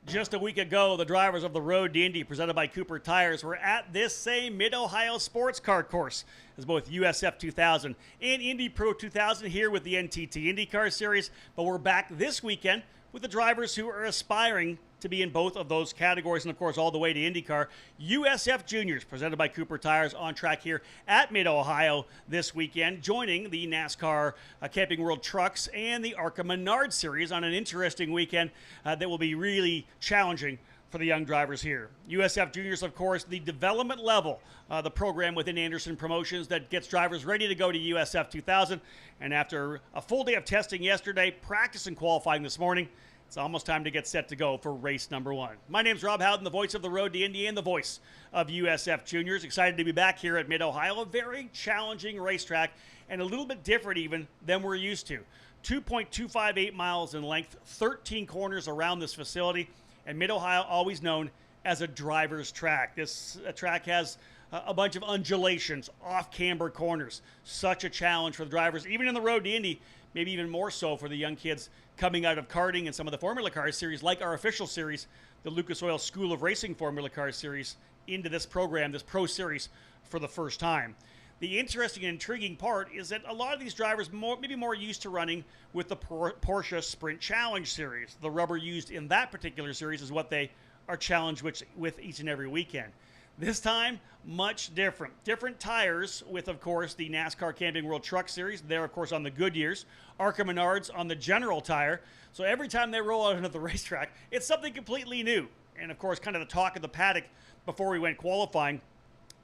Just a week ago, the drivers of the Road to Indy, presented by Cooper Tires, were at this same Mid-Ohio sports car course as both USF 2000 and Indy Pro 2000 here with the NTT IndyCar Series. But we're back this weekend with the drivers who are aspiring to be in both of those categories, and of course all the way to IndyCar. USF Juniors, presented by Cooper Tires, on track here at Mid-Ohio this weekend, joining the NASCAR Camping World Trucks and the ARCA Menard Series on an interesting weekend that will be really challenging for the young drivers here. USF Juniors, of course, the development level, the program within Anderson Promotions that gets drivers ready to go to USF 2000. And after a full day of testing yesterday, practice and qualifying this morning, it's almost time to get set to go for race number one. My name's Rob Howden, the voice of the Road to Indy and the voice of USF Juniors. Excited to be back here at Mid-Ohio, a very challenging racetrack and a little bit different even than we're used to. 2.258 miles in length, 13 corners around this facility, and Mid-Ohio always known as a driver's track. This track has a bunch of undulations, off-camber corners. Such a challenge for the drivers, even in the Road to Indy, maybe even more so for the young kids coming out of karting and some of the Formula Car Series, like our official series, the Lucas Oil School of Racing Formula Car Series, into this program, this Pro Series, for the first time. The interesting and intriguing part is that a lot of these drivers maybe more used to running with the Porsche Sprint Challenge Series. The rubber used in that particular series is what they are challenged with each and every weekend. This time, much different. Different tires with, of course, the NASCAR Camping World Truck Series. They're, of course, on the Goodyears. ARCA Menards on the General tire. So every time they roll out into the racetrack, it's something completely new. And, of course, kind of the talk of the paddock before we went qualifying,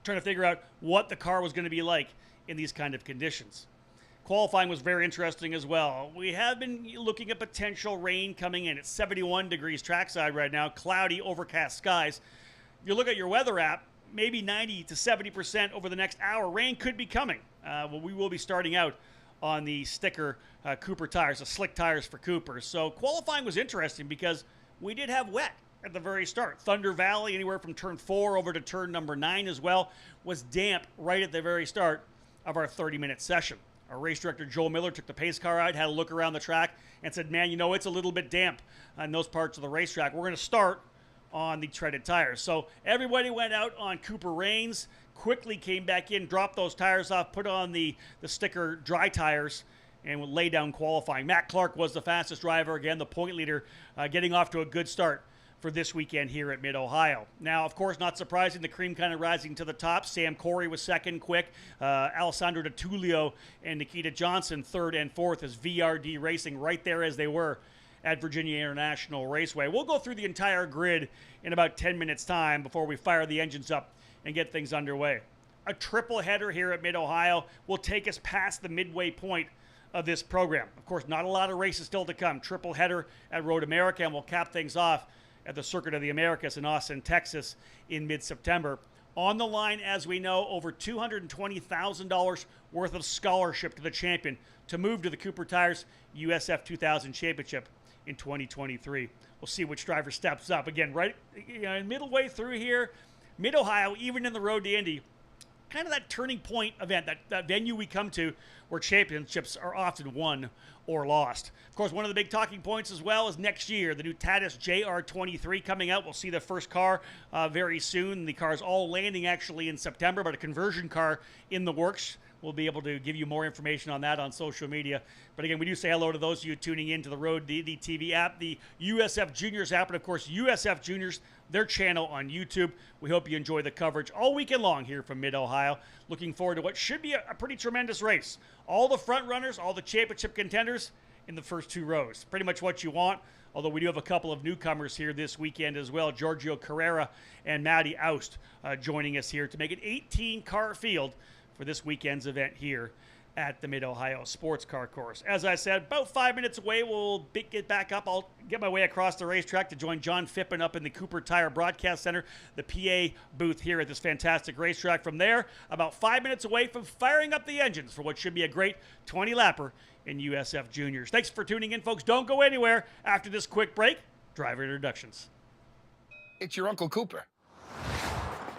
trying to figure out what the car was going to be like in these kind of conditions. Qualifying was very interesting as well. We have been looking at potential rain coming in. It's 71 degrees trackside right now, cloudy, overcast skies. If you look at your weather app, maybe 90 to 70% over the next hour, rain could be coming. Well, we will be starting out on the sticker Cooper tires, the slick tires for Cooper. So qualifying was interesting because we did have wet at the very start. Thunder Valley, anywhere from turn 4 over to turn number 9 as well, was damp right at the very start of our 30-minute session. Our race director, Joel Miller, took the pace car out, had a look around the track, and said, man, you know, it's a little bit damp on those parts of the racetrack. We're going to start on the treaded tires. So everybody went out on Cooper Reigns, quickly came back in, dropped those tires off, put on the sticker dry tires, and would lay down qualifying. Matt Clark was the fastest driver, again, the point leader, getting off to a good start for this weekend here at Mid-Ohio. Now, of course, not surprising, the cream kind of rising to the top. Sam Corey was second quick. Alessandro DiTullio and Nikita Johnson third and fourth as VRD Racing right there as they were at Virginia International Raceway. We'll go through the entire grid in about 10 minutes time before we fire the engines up and get things underway. A triple header here at Mid-Ohio will take us past the midway point of this program. Of course, not a lot of races still to come. Triple header at Road America, and we'll cap things off at the Circuit of the Americas in Austin, Texas in mid-September. On the line, as we know, over $220,000 worth of scholarship to the champion to move to the Cooper Tires USF 2000 Championship in 2023. We'll see which driver steps up. Again, right middle way through here, Mid-Ohio, even in the Road to Indy, kind of that turning point event, that venue we come to where championships are often won or lost. Of course, one of the big talking points as well is next year, the new Tatis JR23 coming out. We'll see the first car very soon. The car's all landing actually in September, but a conversion car in the works. We'll be able to give you more information on that on social media. But again, we do say hello to those of you tuning in to the Road to Indy TV app, the USF Juniors app, and of course, USF Juniors, their channel on YouTube. We hope you enjoy the coverage all weekend long here from Mid-Ohio. Looking forward to what should be a pretty tremendous race. All the front runners, all the championship contenders in the first two rows. Pretty much what you want, although we do have a couple of newcomers here this weekend as well. Giorgio Carrera and Matty Oust joining us here to make an 18-car field for this weekend's event here at the Mid-Ohio Sports Car Course. As I said, about 5 minutes away, we'll get back up. I'll get my way across the racetrack to join John Phippen up in the Cooper Tire Broadcast Center, the PA booth here at this fantastic racetrack. From there, about 5 minutes away from firing up the engines for what should be a great 20-lapper in USF Juniors. Thanks for tuning in, folks. Don't go anywhere. After this quick break, driver introductions. It's your Uncle Cooper.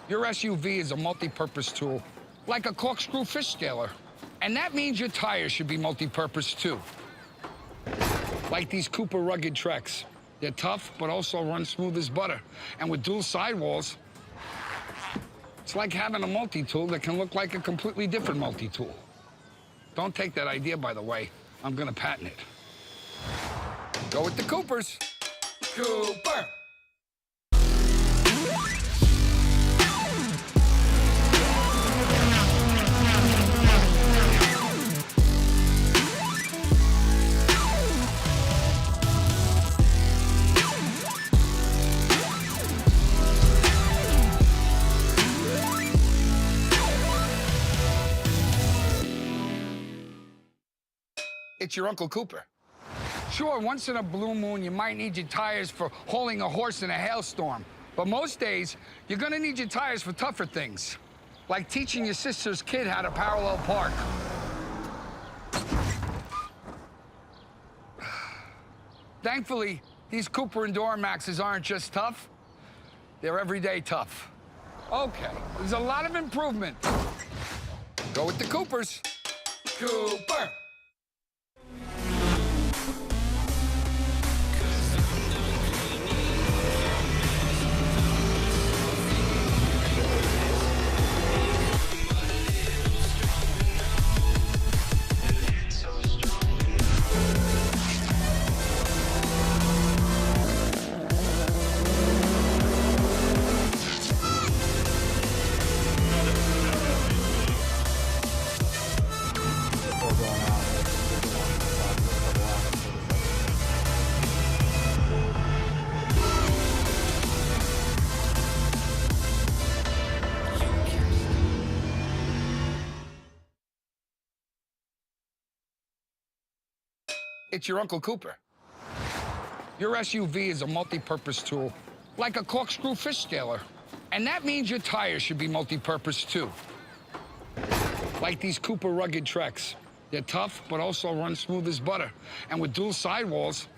Your SUV is a multi-purpose tool, like a corkscrew fish scaler. And that means your tires should be multi-purpose too. Like these Cooper rugged Treks. They're tough, but also run smooth as butter. And with dual sidewalls, it's like having a multi-tool that can look like a completely different multi-tool. Don't take that idea, by the way. I'm gonna patent it. Go with the Coopers. Cooper! It's your Uncle Cooper. Sure, once in a blue moon, you might need your tires for hauling a horse in a hailstorm. But most days, you're gonna need your tires for tougher things, like teaching your sister's kid how to parallel park. Thankfully, these Cooper and Duramaxes aren't just tough, they're everyday tough. Okay, there's a lot of improvement. Go with the Coopers. Cooper! It's your Uncle Cooper. Your SUV is a multi-purpose tool, like a corkscrew fish scaler. And that means your tires should be multi-purpose too. Like these Cooper rugged Treks. They're tough, but also run smooth as butter. And with dual sidewalls,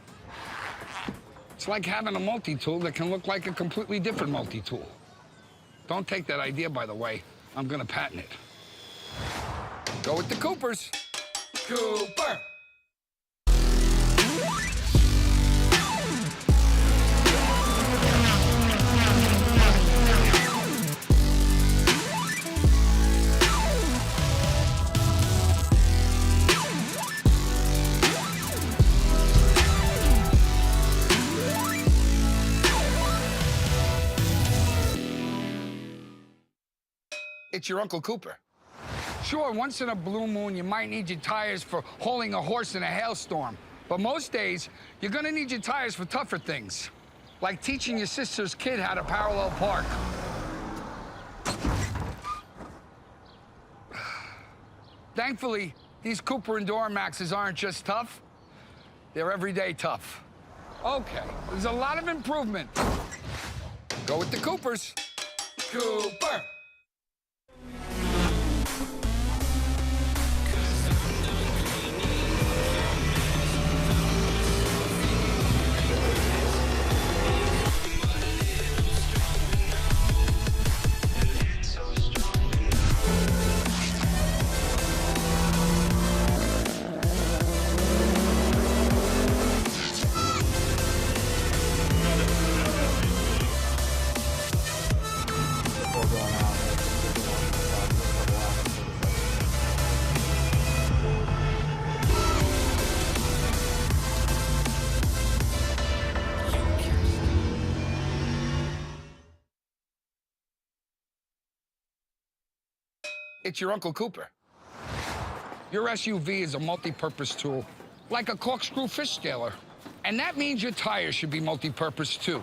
it's like having a multi-tool that can look like a completely different multi-tool. Don't take that idea, by the way. I'm gonna patent it. Go with the Coopers. Cooper! It's your Uncle Cooper. Sure, once in a blue moon, you might need your tires for hauling a horse in a hailstorm. But most days, you're gonna need your tires for tougher things, like teaching your sister's kid how to parallel park. Thankfully, these Cooper and Duramaxes aren't just tough, they're everyday tough. Okay, there's a lot of improvement. Go with the Coopers. Cooper! It's your Uncle Cooper. Your SUV is a multi-purpose tool, like a corkscrew fish scaler. And that means your tires should be multi-purpose too.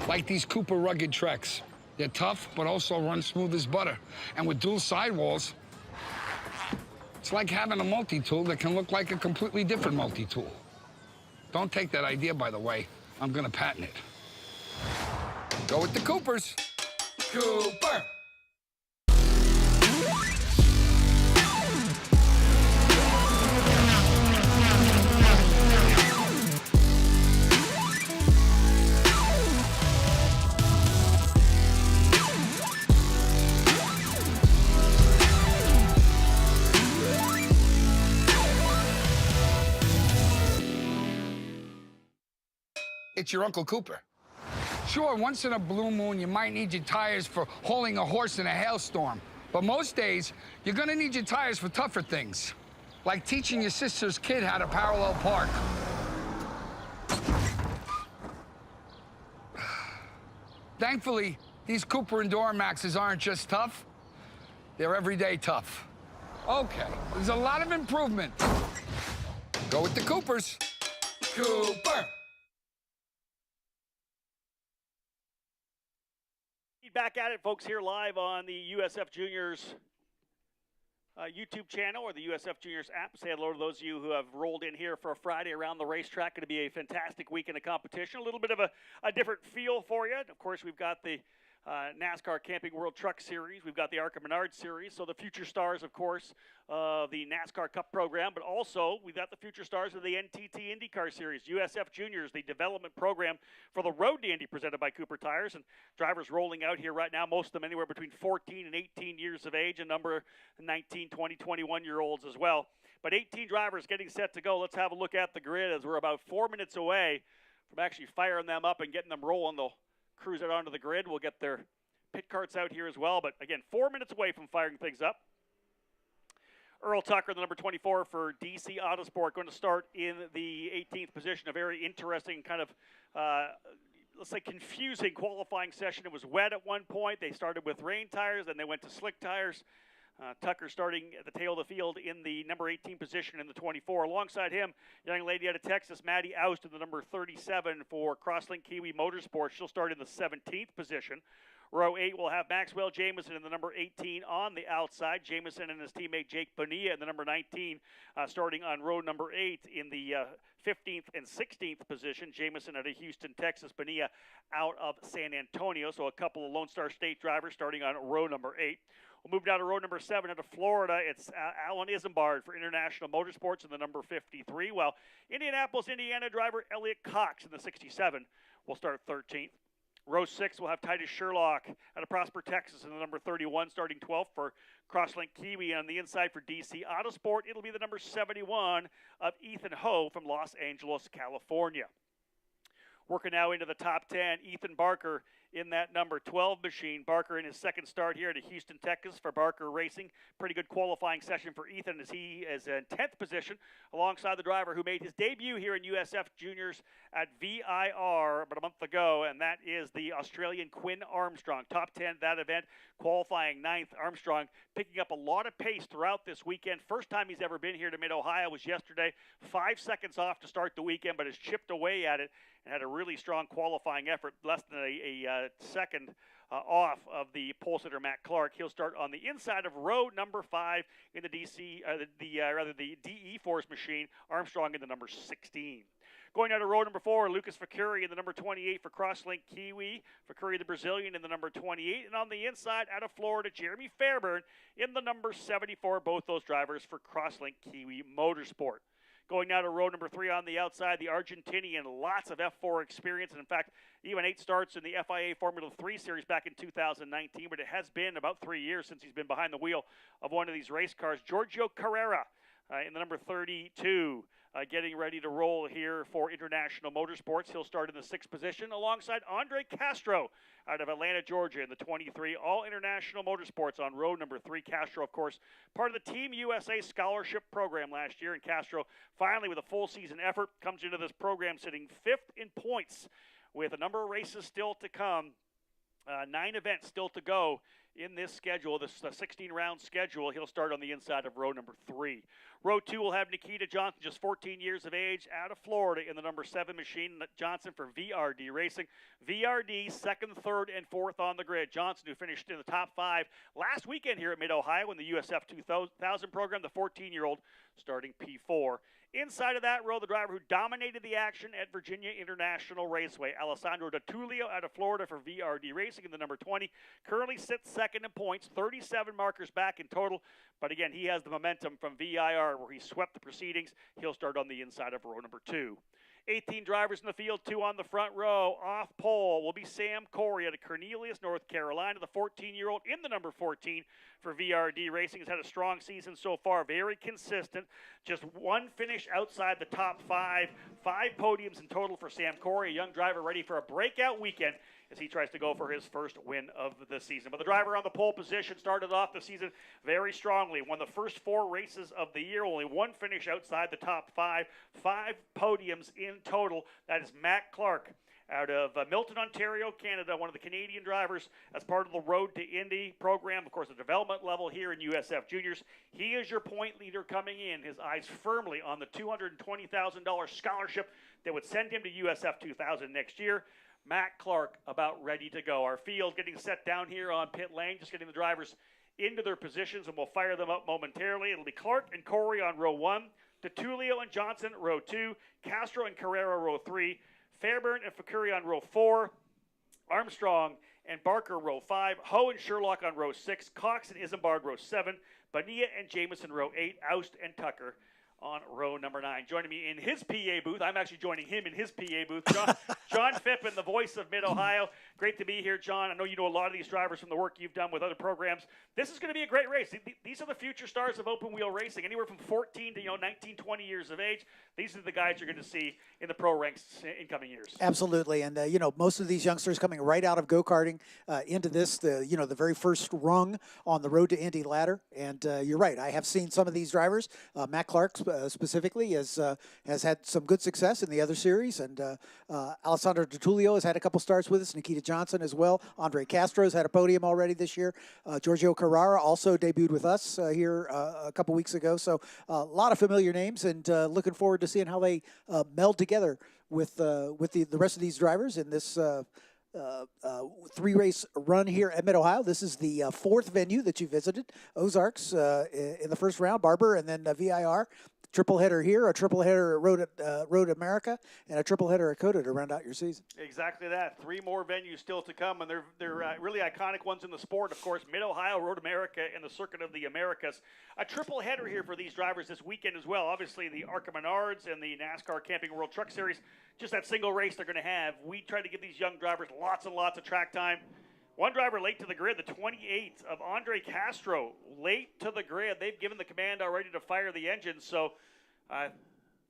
Like these Cooper rugged Treks. They're tough, but also run smooth as butter. And with dual sidewalls, it's like having a multi-tool that can look like a completely different multi-tool. Don't take that idea, by the way. I'm gonna patent it. Go with the Coopers. Cooper! It's your Uncle Cooper. Sure, once in a blue moon, you might need your tires for hauling a horse in a hailstorm. But most days, you're gonna need your tires for tougher things, like teaching your sister's kid how to parallel park. Thankfully, these Cooper Enduro Maxes aren't just tough, they're everyday tough. Okay, there's a lot of improvement. Go with the Coopers. Cooper! Back at it, folks, here live on the USF Juniors YouTube channel or the USF Juniors app. Say hello to those of you who have rolled in here for a Friday around the racetrack. Going to be a fantastic weekend of competition. A little bit of a different feel for you. Of course, we've got the NASCAR Camping World Truck Series. We've got the ARCA Menard Series. So the future stars, of course, of the NASCAR Cup program. But also, we've got the future stars of the NTT IndyCar Series. USF Juniors, the development program for the Road to Indy presented by Cooper Tires. And drivers rolling out here right now, most of them anywhere between 14 and 18 years of age. A number of 19, 20, 21-year-olds as well. But 18 drivers getting set to go. Let's have a look at the grid as we're about 4 minutes away from actually firing them up and getting them rolling. They'll cruise out onto the grid. We'll get their pit carts out here as well. But again, 4 minutes away from firing things up. Earl Tucker, the number 24 for DC Autosport, going to start in the 18th position. A very interesting kind of, let's say, confusing qualifying session. It was wet at one point. They started with rain tires, then they went to slick tires. Tucker starting at the tail of the field in the number 18 position in the 24. Alongside him, young lady out of Texas, Maddie Oust, in the number 37 for Crosslink Kiwi Motorsports. She'll start in the 17th position. Row 8 will have Maxwell Jameson in the number 18 on the outside. Jameson and his teammate Jake Bonilla in the number 19, starting on row number 8 in the 15th and 16th position. Jameson out of Houston, Texas. Bonilla out of San Antonio. So a couple of Lone Star State drivers starting on row number 8. We'll move down to row number 7 out of Florida. It's Alan Isambard for International Motorsports in the number 53, while Indianapolis, Indiana driver Elliot Cox in the 67 will start 13th. Row 6 will have Titus Sherlock out of Prosper, Texas in the number 31, starting 12th for Crosslink Kiwi. On the inside for DC Autosport, it'll be the number 71 of Ethan Ho from Los Angeles, California. Working now into the top 10, Ethan Barker in that number 12 machine. Barker in his second start here at Houston, Texas for Barker Racing. Pretty good qualifying session for Ethan as he is in 10th position alongside the driver who made his debut here in USF Juniors at VIR about a month ago, and that is the Australian Quinn Armstrong. Top 10 that event, qualifying 9th. Armstrong picking up a lot of pace throughout this weekend. First time he's ever been here to Mid-Ohio was yesterday. 5 seconds off to start the weekend, but has chipped away at it and had a really strong qualifying effort, less than a second off of the pole sitter Matt Clark. He'll start on the inside of row number 5 in the the DE Force machine. Armstrong in the number 16. Going down to row number 4, Lucas Facuri in the number 28 for Crosslink Kiwi. Facuri, the Brazilian, in the number 28. And on the inside, out of Florida, Jeremy Fairburn in the number 74. Both those drivers for Crosslink Kiwi Motorsport. Going now to row number 3 on the outside, the Argentinian, lots of F4 experience, and in fact, even 8 starts in the FIA Formula 3 Series back in 2019, but it has been about 3 years since he's been behind the wheel of one of these race cars. Giorgio Carrera in the number 32, getting ready to roll here for International Motorsports. He'll start in the 6th position alongside Andre Castro out of Atlanta, Georgia in the 23. All International Motorsports on row number 3. Castro, of course, part of the Team USA scholarship program last year, and Castro finally with a full season effort comes into this program sitting 5th in points with a number of races still to come. 9 events still to go in this schedule, this 16-round schedule. He'll start on the inside of row number 3. Row 2 will have Nikita Johnson, just 14 years of age, out of Florida in the number 7 machine. Johnson for VRD Racing. VRD 2nd, 3rd, and 4th on the grid. Johnson, who finished in the top 5 last weekend here at Mid-Ohio in the USF 2000 program, the 14-year-old starting P4. Inside of that row, the driver who dominated the action at Virginia International Raceway, Alessandro D'Atulio out of Florida for VRD Racing in the number 20. Currently sits 2nd in points, 37 markers back in total. But again, he has the momentum from VIR where he swept the proceedings. He'll start on the inside of row number 2. 18 drivers in the field, 2 on the front row. Off pole will be Sam Corey out of Cornelius, North Carolina, the 14-year-old in the number 14 for VRD Racing. Has had a strong season so far, very consistent. Just one finish outside the top 5. 5 podiums in total for Sam Corey, a young driver ready for a breakout weekend as he tries to go for his first win of the season. But the driver on the pole position started off the season very strongly. Won the first 4 races of the year, only one finish outside the top 5. 5 podiums in total. That is Matt Clark out of Milton, Ontario, Canada, one of the Canadian drivers as part of the Road to Indy program. Of course, the development level here in USF Juniors. He is your point leader coming in, his eyes firmly on the $220,000 scholarship that would send him to USF 2000 next year. Matt Clark about ready to go. Our field getting set down here on pit lane, just getting the drivers into their positions, and we'll fire them up momentarily. It'll be Clark and Corey on row 1, DeTulio and Johnson row 2, Castro and Carrera row 3, Fairburn and Fakuri on row 4, Armstrong and Barker row 5, Ho and Sherlock on row 6, Cox and Isambard row 7, Bonilla and Jameson row 8, Oust and Tucker on row number 9. Joining me in his PA booth, I'm actually joining him in his PA booth, John Phippen, the voice of Mid-Ohio. Great to be here, John. I know you know a lot of these drivers from the work you've done with other programs. This is going to be a great race. These are the future stars of open wheel racing, anywhere from 14 to 19, 20 years of age. These are the guys you're going to see in the pro ranks in coming years. Absolutely, and most of these youngsters coming right out of go-karting into this, the very first rung on the Road to Indy ladder. And you're right, I have seen some of these drivers. Matt Clark specifically has had some good success in the other series, and Alessandro DeTulio has had a couple starts with us. Nikita Johnson as well. Andre Castro has had a podium already this year. Giorgio Carrara also debuted with us here a couple weeks ago. So a lot of familiar names, and looking forward to seeing how they meld together with the rest of these drivers in this 3-race run here at Mid-Ohio. This is the 4th venue that you visited. Ozarks in the first round, Barber, and then VIR. Triple header here, a triple header at Road America, and a triple header at COTA to round out your season. Exactly that. 3 more venues still to come, and they're really iconic ones in the sport. Of course, Mid-Ohio, Road America, and the Circuit of the Americas. A triple header here for these drivers this weekend as well. Obviously, the ARCA Menards and the NASCAR Camping World Truck Series, just that single race they're going to have. We try to give these young drivers lots and lots of track time. One driver late to the grid, the 28th of Andre Castro, late to the grid. They've given the command already to fire the engine, so I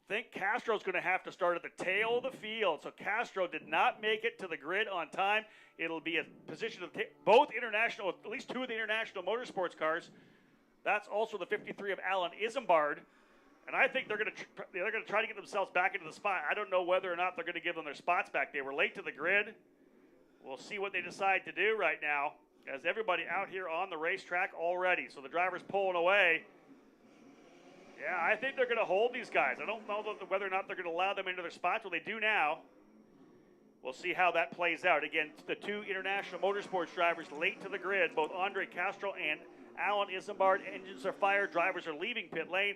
think Castro's going to have to start at the tail of the field. So Castro did not make it to the grid on time. It'll be a position of both international, at least 2 of the international motorsports cars. That's also the 53 of Alan Isambard. And I think they're going to try to get themselves back into the spot. I don't know whether or not they're going to give them their spots back. They were late to the grid. We'll see what they decide to do right now, as everybody out here on the racetrack already. So the driver's pulling away. Yeah, I think they're going to hold these guys. I don't know whether or not they're going to allow them into their spots. Well, they do now. We'll see how that plays out. Again, the 2 international motorsports drivers late to the grid, both Andre Castro and Alan Isambard. Engines are fired. Drivers are leaving pit lane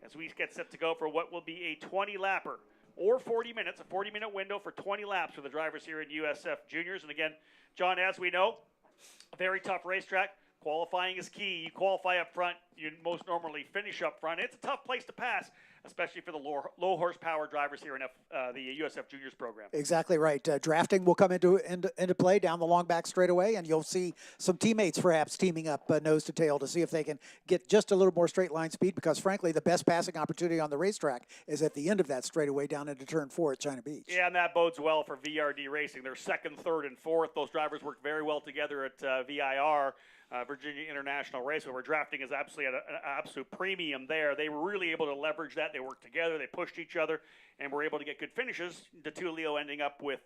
as we get set to go for what will be a 20-lapper. Or 40 minutes, a 40-minute window for 20 laps for the drivers here in USF Juniors. And again, John, as we know, a very tough racetrack. Qualifying is key. You qualify up front, you most normally finish up front. It's a tough place to pass, especially for the low horsepower drivers here in the USF Juniors program. Exactly right. Drafting will come into play down the long back straightaway, and you'll see some teammates perhaps teaming up nose to tail to see if they can get just a little more straight line speed, because frankly the best passing opportunity on the racetrack is at the end of that straightaway down into turn 4 at China Beach. Yeah, and that bodes well for VRD Racing. They're 2nd, 3rd, and 4th. Those drivers work very well together at VIR. Virginia International Raceway, where drafting is absolutely at an absolute premium there. They were really able to leverage that. They worked together. They pushed each other, and were able to get good finishes. DeTulio ending up with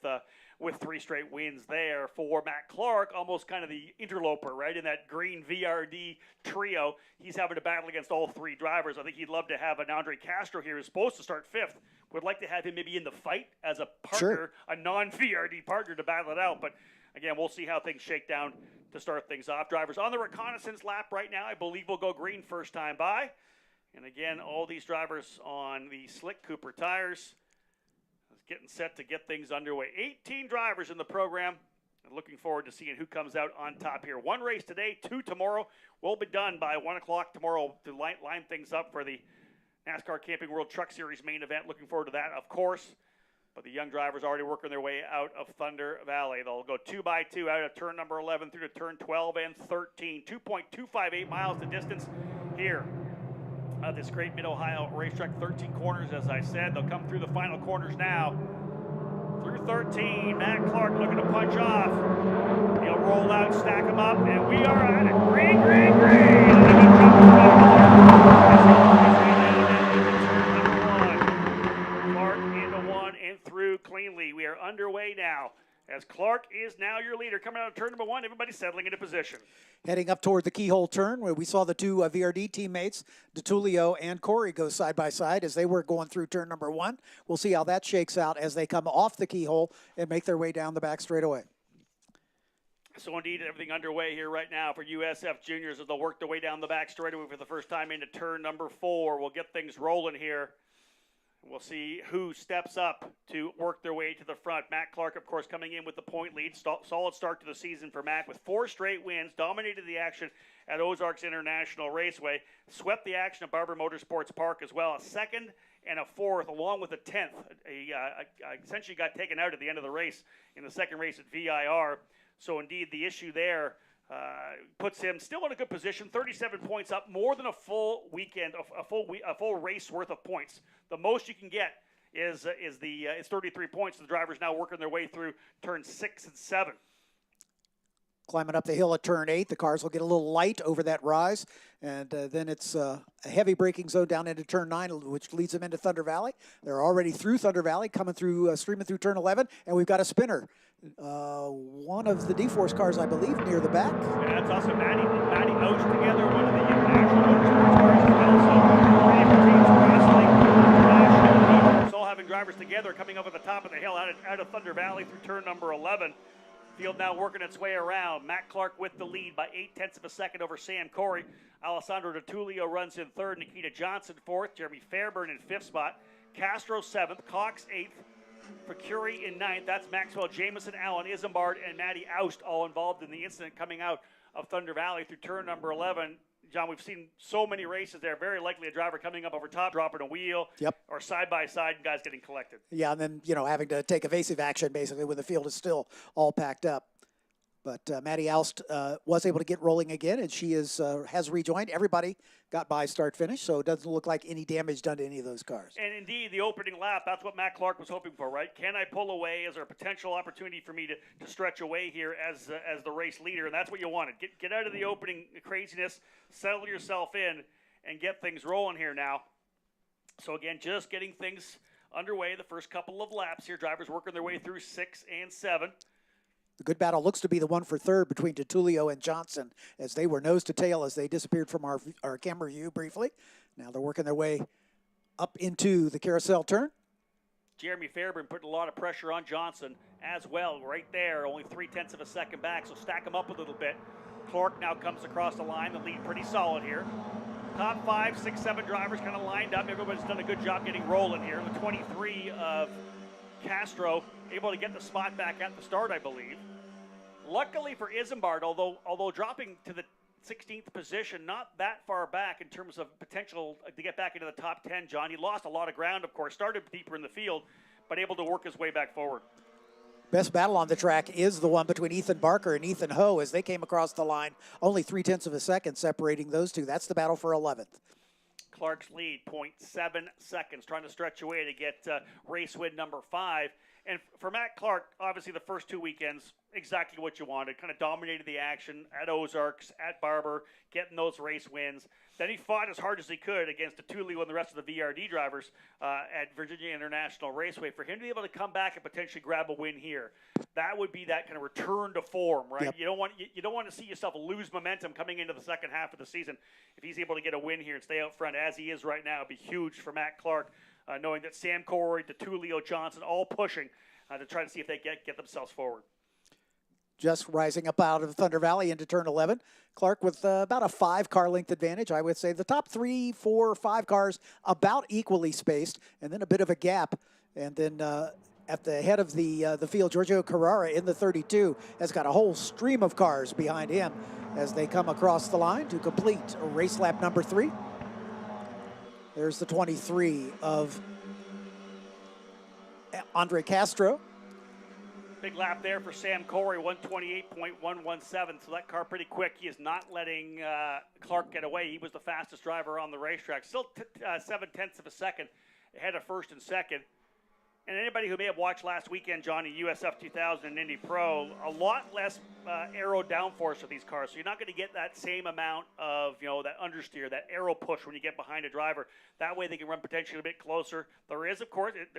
3 straight wins there for Matt Clark, almost kind of the interloper, right, in that green VRD trio. He's having to battle against all 3 drivers. I think he'd love to have an Andre Castro here who's supposed to start 5th. Would like to have him maybe in the fight as a partner, sure, a non-VRD partner to battle it out. But again, we'll see how things shake down to start things off. Drivers on the reconnaissance lap right now, I believe will go green first time by. And again, all these drivers on the slick Cooper tires getting set to get things underway. 18 drivers in the program. And looking forward to seeing who comes out on top here. 1 race today, 2 tomorrow. We'll be done by 1 o'clock tomorrow to line things up for the NASCAR Camping World Truck Series main event. Looking forward to that, of course. But the young drivers already working their way out of Thunder Valley. They'll go 2 by 2 out of turn number 11 through to turn 12 and 13. 2.258 miles the distance here. This great Mid-Ohio racetrack, 13 corners, as I said. They'll come through the final corners now. Through 13, Matt Clark looking to punch off. He'll roll out, stack them up, and we are at it. Green, green, green. Clark into one and through cleanly. We are underway now. As Clark is now your leader. Coming out of turn number 1, everybody's settling into position. Heading up toward the keyhole turn, where we saw the two VRD teammates, DeTulio and Corey, go side by side as they were going through turn number 1. We'll see how that shakes out as they come off the keyhole and make their way down the back straightaway. So indeed, everything underway here right now for USF Juniors as they'll work their way down the back straightaway for the first time into turn number 4. We'll get things rolling here. We'll see who steps up to work their way to the front. Matt Clark, of course, coming in with the point lead. Solid start to the season for Matt with 4 straight wins. Dominated the action at Ozarks International Raceway. Swept the action at Barber Motorsports Park as well. A 2nd and a 4th, along with a 10th. Essentially got taken out at the end of the race in the 2nd race at VIR. So indeed, the issue there puts him still in a good position. 37 points up, more than a full weekend, a full race worth of points. The most you can get is 33 points. The drivers now working their way through turn 6 and 7. Climbing up the hill at turn 8, the cars will get a little light over that rise, and then it's a heavy braking zone down into turn 9, which leads them into Thunder Valley. They're already through Thunder Valley, coming through, streaming through turn 11, and we've got a spinner. One of the D-Force cars, I believe, near the back. Yeah, that's also Matty Oast together, one of the international motorsports cars as well. So three teams wrestling, national D-Force, all having drivers together, coming over the top of the hill out of Thunder Valley through turn number 11. Field now working its way around. Matt Clark with the lead by 0.8 of a second over Sam Corey. Alessandro DeTulio runs in 3rd. Nikita Johnson 4th. Jeremy Fairburn in 5th spot. Castro 7th. Cox 8th. Procuri in 9th. That's Maxwell Jameson, Alan Isambard, and Matty Oust all involved in the incident coming out of Thunder Valley through turn number 11. John, we've seen so many races there. Very likely a driver coming up over top, dropping a wheel, or side-by-side, and guys getting collected. Yeah, and then, having to take evasive action, basically, when the field is still all packed up. But Matty Oust was able to get rolling again, and she has rejoined. Everybody got by start-finish, so it doesn't look like any damage done to any of those cars. And indeed, the opening lap, that's what Matt Clark was hoping for, right? Can I pull away? Is there a potential opportunity for me to stretch away here as the race leader? And that's what you wanted. Get out of the opening craziness, settle yourself in, and get things rolling here now. So again, just getting things underway the first couple of laps here. Drivers working their way through 6 and 7. The good battle looks to be the one for 3rd between DeTulio and Johnson, as they were nose to tail as they disappeared from our camera view briefly. Now they're working their way up into the carousel turn. Jeremy Fairburn putting a lot of pressure on Johnson as well, right there, only 0.3 of a second back, so stack him up a little bit. Clark now comes across the line, the lead pretty solid here. Top 5, 6, 7 drivers kind of lined up. Everybody's done a good job getting rolling here. The 23 of Castro able to get the spot back at the start, I believe. Luckily for Isambard, although dropping to the 16th position, not that far back in terms of potential to get back into the top 10, John. He lost a lot of ground, of course, started deeper in the field, but able to work his way back forward. Best battle on the track is the one between Ethan Barker and Ethan Ho as they came across the line. Only 0.3 of a second separating those two. That's the battle for 11th. Clark's lead, 0.7 seconds, trying to stretch away to get race win number 5. And for Matt Clark, obviously the first 2 weekends, exactly what you wanted. Kind of dominated the action at Ozarks, at Barber, getting those race wins. Then he fought as hard as he could against DeTulio and the rest of the VRD drivers at Virginia International Raceway. For him to be able to come back and potentially grab a win here, that would be that kind of return to form, right? Yep. You don't want to see yourself lose momentum coming into the second half of the season. If he's able to get a win here and stay out front as he is right now, it'd be huge for Matt Clark. Knowing that Sam Corey, DeTulio, Johnson, all pushing to try to see if they get themselves forward. Just rising up out of Thunder Valley into turn 11. Clark with about a 5-car length advantage, I would say. The top 3, 4, 5 cars about equally spaced, and then a bit of a gap. And then at the head of the field, Giorgio Carrara in the 32 has got a whole stream of cars behind him as they come across the line to complete race lap number 3. There's the 23 of Andre Castro. Big lap there for Sam Corey, 128.117. So that car pretty quick. He is not letting Clark get away. He was the fastest driver on the racetrack. Still 7/10 of a second ahead of first and second. And anybody who may have watched last weekend, Johnny, USF 2000 and Indy Pro, a lot less aero downforce with these cars. So you're not going to get that same amount of, that understeer, that aero push when you get behind a driver. That way they can run potentially a bit closer. There is, of course, it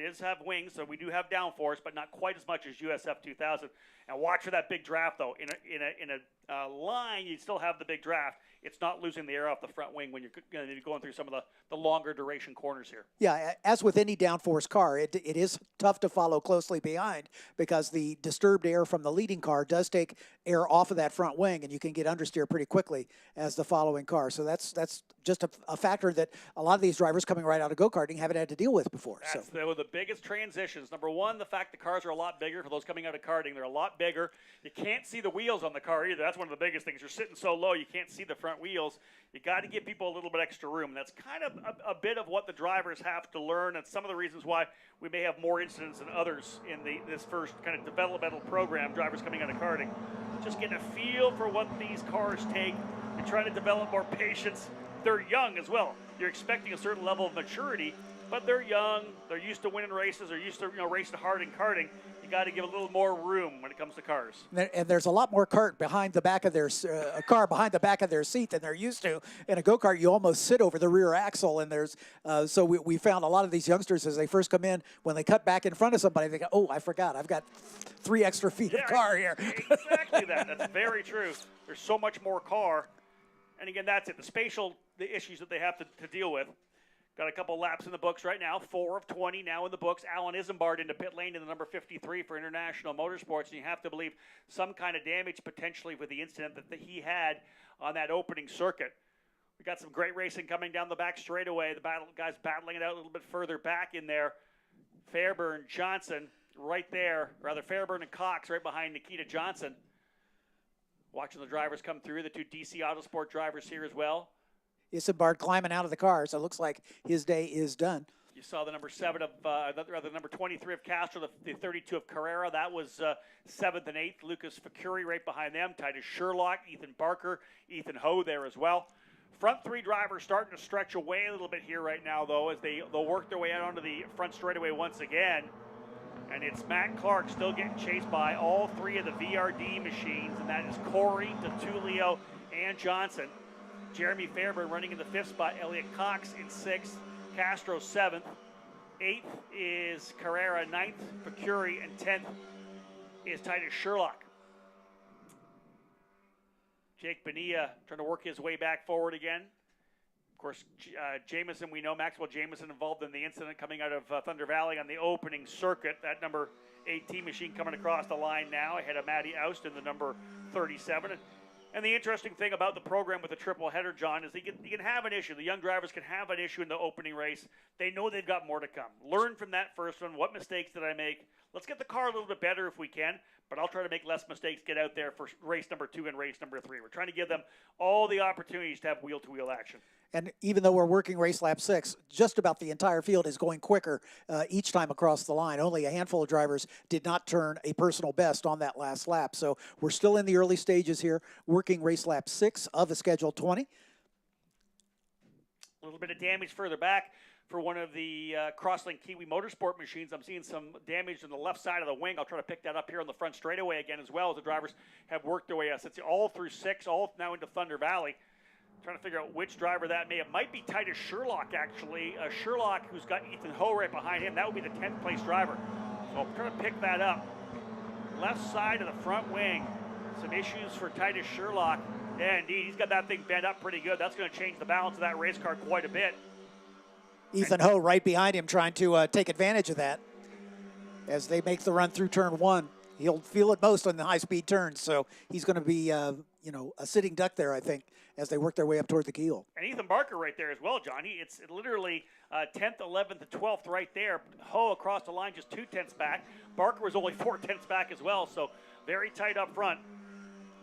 is have wings, so we do have downforce, but not quite as much as USF 2000. And watch for that big draft, though. In a line, you still have the big draft. It's not losing the air off the front wing when you're going to be going through some of the longer duration corners here. Yeah, as with any downforce car, it is tough to follow closely behind because the disturbed air from the leading car does take air off of that front wing, and you can get understeer pretty quickly as the following car. So that's just a factor that a lot of these drivers coming right out of go-karting haven't had to deal with before. That's the biggest transitions. Number one, the fact the cars are a lot bigger. For those coming out of karting, they're a lot bigger. You can't see the wheels on the car either. That's one of the biggest things. You're sitting so low, you can't see the front wheels. You got to give people a little bit extra room. That's kind of a bit of what the drivers have to learn, and some of the reasons why we may have more incidents than others in this first kind of developmental program, drivers coming out of karting. Just getting a feel for what these cars take and trying to develop more patience. They're young as well. You're expecting a certain level of maturity, but they're young. They're used to winning races. They're used to racing hard in karting. You got to give a little more room when it comes to cars. And there's a lot more cart behind the back of their car behind the back of their seat than they're used to. In a go-kart, you almost sit over the rear axle, and there's so we found a lot of these youngsters as they first come in, when they cut back in front of somebody, they go, "Oh, I forgot, I've got 3 extra feet of car here." Exactly that. That's very true. There's so much more car, and again, that's it. The issues that they have to deal with. Got a couple laps in the books right now, 4 of 20 now in the books. Alan Isambard into pit lane in the number 53 for International Motorsports, and you have to believe some kind of damage potentially with the incident that he had on that opening circuit. We got some great racing coming down the back straightaway. The guys battling it out a little bit further back in there. Fairburn, Johnson right there, rather Fairburn and Cox right behind Nikita Johnson. Watching the drivers come through, the 2 DC Autosport drivers here as well. Isambard climbing out of the car, so it looks like his day is done. You saw the number 7 of, rather number 23 of Castro, the 32 of Carrera. That was 7th and 8th. Lucas Facuri right behind them. Titus Sherlock, Ethan Barker, Ethan Ho there as well. Front 3 drivers starting to stretch away a little bit here right now, though, as they'll work their way out onto the front straightaway once again. And it's Matt Clark still getting chased by all 3 of the VRD machines, and that is Corey, DeTulio, and Johnson. Jeremy Fairburn running in the 5th spot. Elliot Cox in 6th. Castro 7th. 8th is Carrera. 9th, Facuri. And 10th is Titus Sherlock. Jake Bonilla trying to work his way back forward again. Of course, Jameson, we know Maxwell Jameson involved in the incident coming out of Thunder Valley on the opening circuit. That number 18 machine coming across the line now ahead of Matty Oust in the number 37. And the interesting thing about the program with the triple header, John, is you can have an issue. The young drivers can have an issue in the opening race. They know they've got more to come. Learn from that first one. What mistakes did I make? Let's get the car a little bit better if we can, but I'll try to make less mistakes, get out there for race number 2 and race number 3. We're trying to give them all the opportunities to have wheel-to-wheel action. And even though we're working race lap 6, just about the entire field is going quicker each time across the line. Only a handful of drivers did not turn a personal best on that last lap. So we're still in the early stages here, working race lap 6 of the schedule 20. A little bit of damage further back for one of the Crosslink Kiwi Motorsport machines. I'm seeing some damage on the left side of the wing. I'll try to pick that up here on the front straightaway again as well, as the drivers have worked their way out. It's all through 6, all now into Thunder Valley. Trying to figure out which driver that may have. Might be Titus Sherlock, actually. Sherlock, who's got Ethan Ho right behind him. That would be the 10th place driver. So I'm trying to pick that up. Left side of the front wing. Some issues for Titus Sherlock. Yeah, indeed. He's got that thing bent up pretty good. That's going to change the balance of that race car quite a bit. Ethan Ho right behind him trying to take advantage of that as they make the run through turn 1. He'll feel it most on the high-speed turns, so he's going to be, a sitting duck there, I think, as they work their way up toward the keel. And Ethan Barker right there as well, John. It's literally 10th, 11th, and 12th right there. Ho across the line just 2/10 back. Barker was only 4/10 back as well, so very tight up front.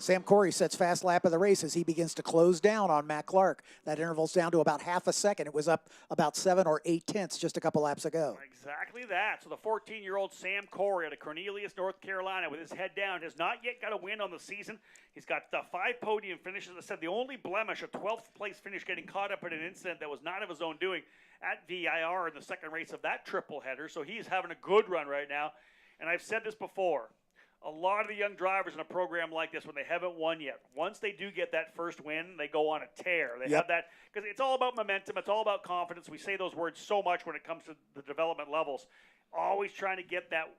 Sam Corey sets fast lap of the race as he begins to close down on Matt Clark. That interval's down to about half a second. It was up about 7 or 8 tenths just a couple laps ago. Exactly that. So the 14-year-old Sam Corey out of Cornelius, North Carolina, with his head down, has not yet got a win on the season. He's got 5 podium finishes. As I said, the only blemish, a 12th place finish, getting caught up in an incident that was not of his own doing at VIR in the second race of that triple header. So he's having a good run right now. And I've said this before. A lot of the young drivers in a program like this, when they haven't won yet, once they do get that first win, they go on a tear. They have that, because it's all about momentum. It's all about confidence. We say those words so much when it comes to the development levels. Always trying to get that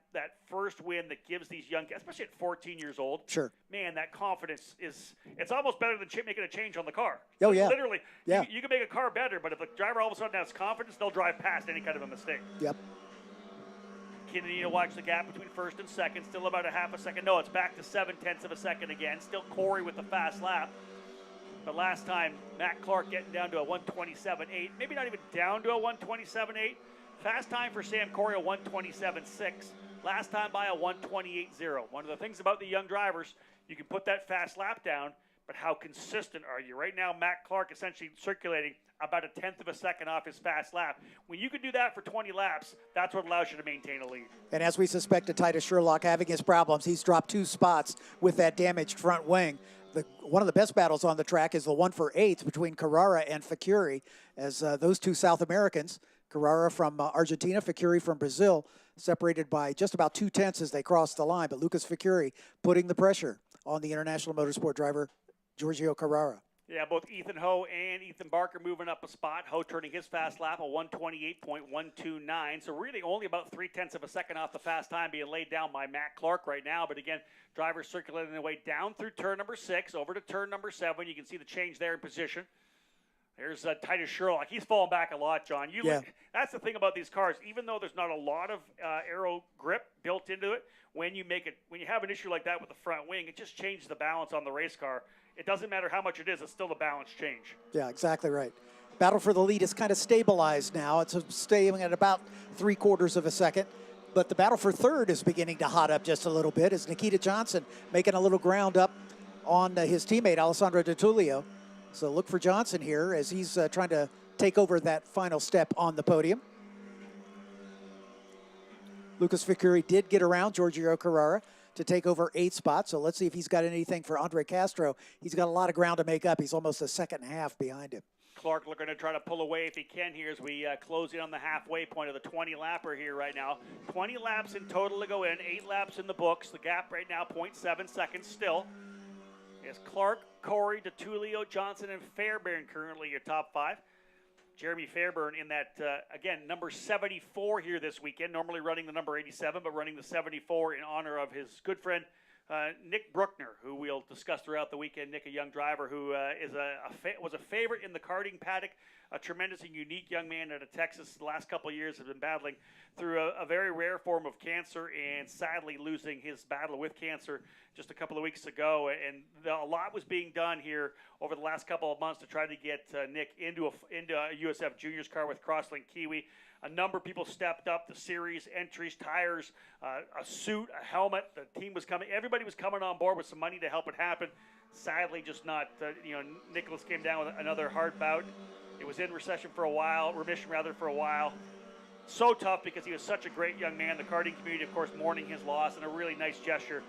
first win that gives these young guys, especially at 14 years old. Sure. Man, that confidence it's almost better than making a change on the car. Oh, yeah. Literally, yeah. You can make a car better, but if the driver all of a sudden has confidence, they'll drive past any kind of a mistake. Yep. Continue to watch the gap between first and second. Still about a half a second. No, it's back to 7/10 of a second again. Still Corey with the fast lap. But last time, Matt Clark getting down to a 127.8. Maybe not even down to a 127.8. Fast time for Sam Corey, a 127.6. Last time by a 128.0. One of the things about the young drivers, you can put that fast lap down, but how consistent are you? Right now, Matt Clark essentially circulating about a 1/10 of a second off his fast lap. When you can do that for 20 laps, that's what allows you to maintain a lead. And as we suspected, Titus Sherlock having his problems, he's dropped 2 spots with that damaged front wing. One of the best battles on the track is the one for 8th between Carrara and Facuri, as those 2 South Americans, Carrara from Argentina, Facuri from Brazil, separated by just about 2 tenths as they cross the line. But Lucas Facuri putting the pressure on the International Motorsport driver, Giorgio Carrara. Yeah, both Ethan Ho and Ethan Barker moving up a spot. Ho turning his fast lap, a 128.129. So really only about 3/10 of a second off the fast time being laid down by Matt Clark right now. But again, drivers circulating their way down through turn number 6, over to turn number 7. You can see the change there in position. There's Titus Sherlock. He's fallen back a lot, John. That's the thing about these cars. Even though there's not a lot of aero grip built into it, when you have an issue like that with the front wing, it just changes the balance on the race car. It doesn't matter how much it is, it's still a balance change. Yeah, exactly right. Battle for the lead is kind of stabilized now. It's staying at about 3/4 of a second. But the battle for third is beginning to hot up just a little bit as Nikita Johnson making a little ground up on his teammate, Alessandro Di Tullio. So look for Johnson here as he's trying to take over that final step on the podium. Lucas Facuri did get around Giorgio Carrara to take over 8th spot. So let's see if he's got anything for Andre Castro. He's got a lot of ground to make up. He's almost a second and a half behind him. Clark looking to try to pull away if he can here as we close in on the halfway point of the 20-lapper here right now. 20 laps in total to go in, 8 laps in the books. The gap right now, 0.7 seconds still. Is Clark, Corey, DeTulio, Johnson, and Fairbairn currently your top 5. Jeremy Fairbairn in that, again, number 74 here this weekend, normally running the number 87, but running the 74 in honor of his good friend, Nick Bruckner, who we'll discuss throughout the weekend. Nick, a young driver who was a favorite in the karting paddock, a tremendous and unique young man out of Texas. The last couple of years has been battling through a very rare form of cancer and sadly losing his battle with cancer just a couple of weeks ago. And a lot was being done here over the last couple of months to try to get Nick into a USF Juniors car with Crosslink Kiwi. A number of people stepped up, the series, entries, tires, a suit, a helmet. The team was coming. Everybody was coming on board with some money to help it happen. Sadly, just not, Nicholas came down with another hard bout. It was in remission for a while. So tough because he was such a great young man. The karting community, of course, mourning his loss, and a really nice gesture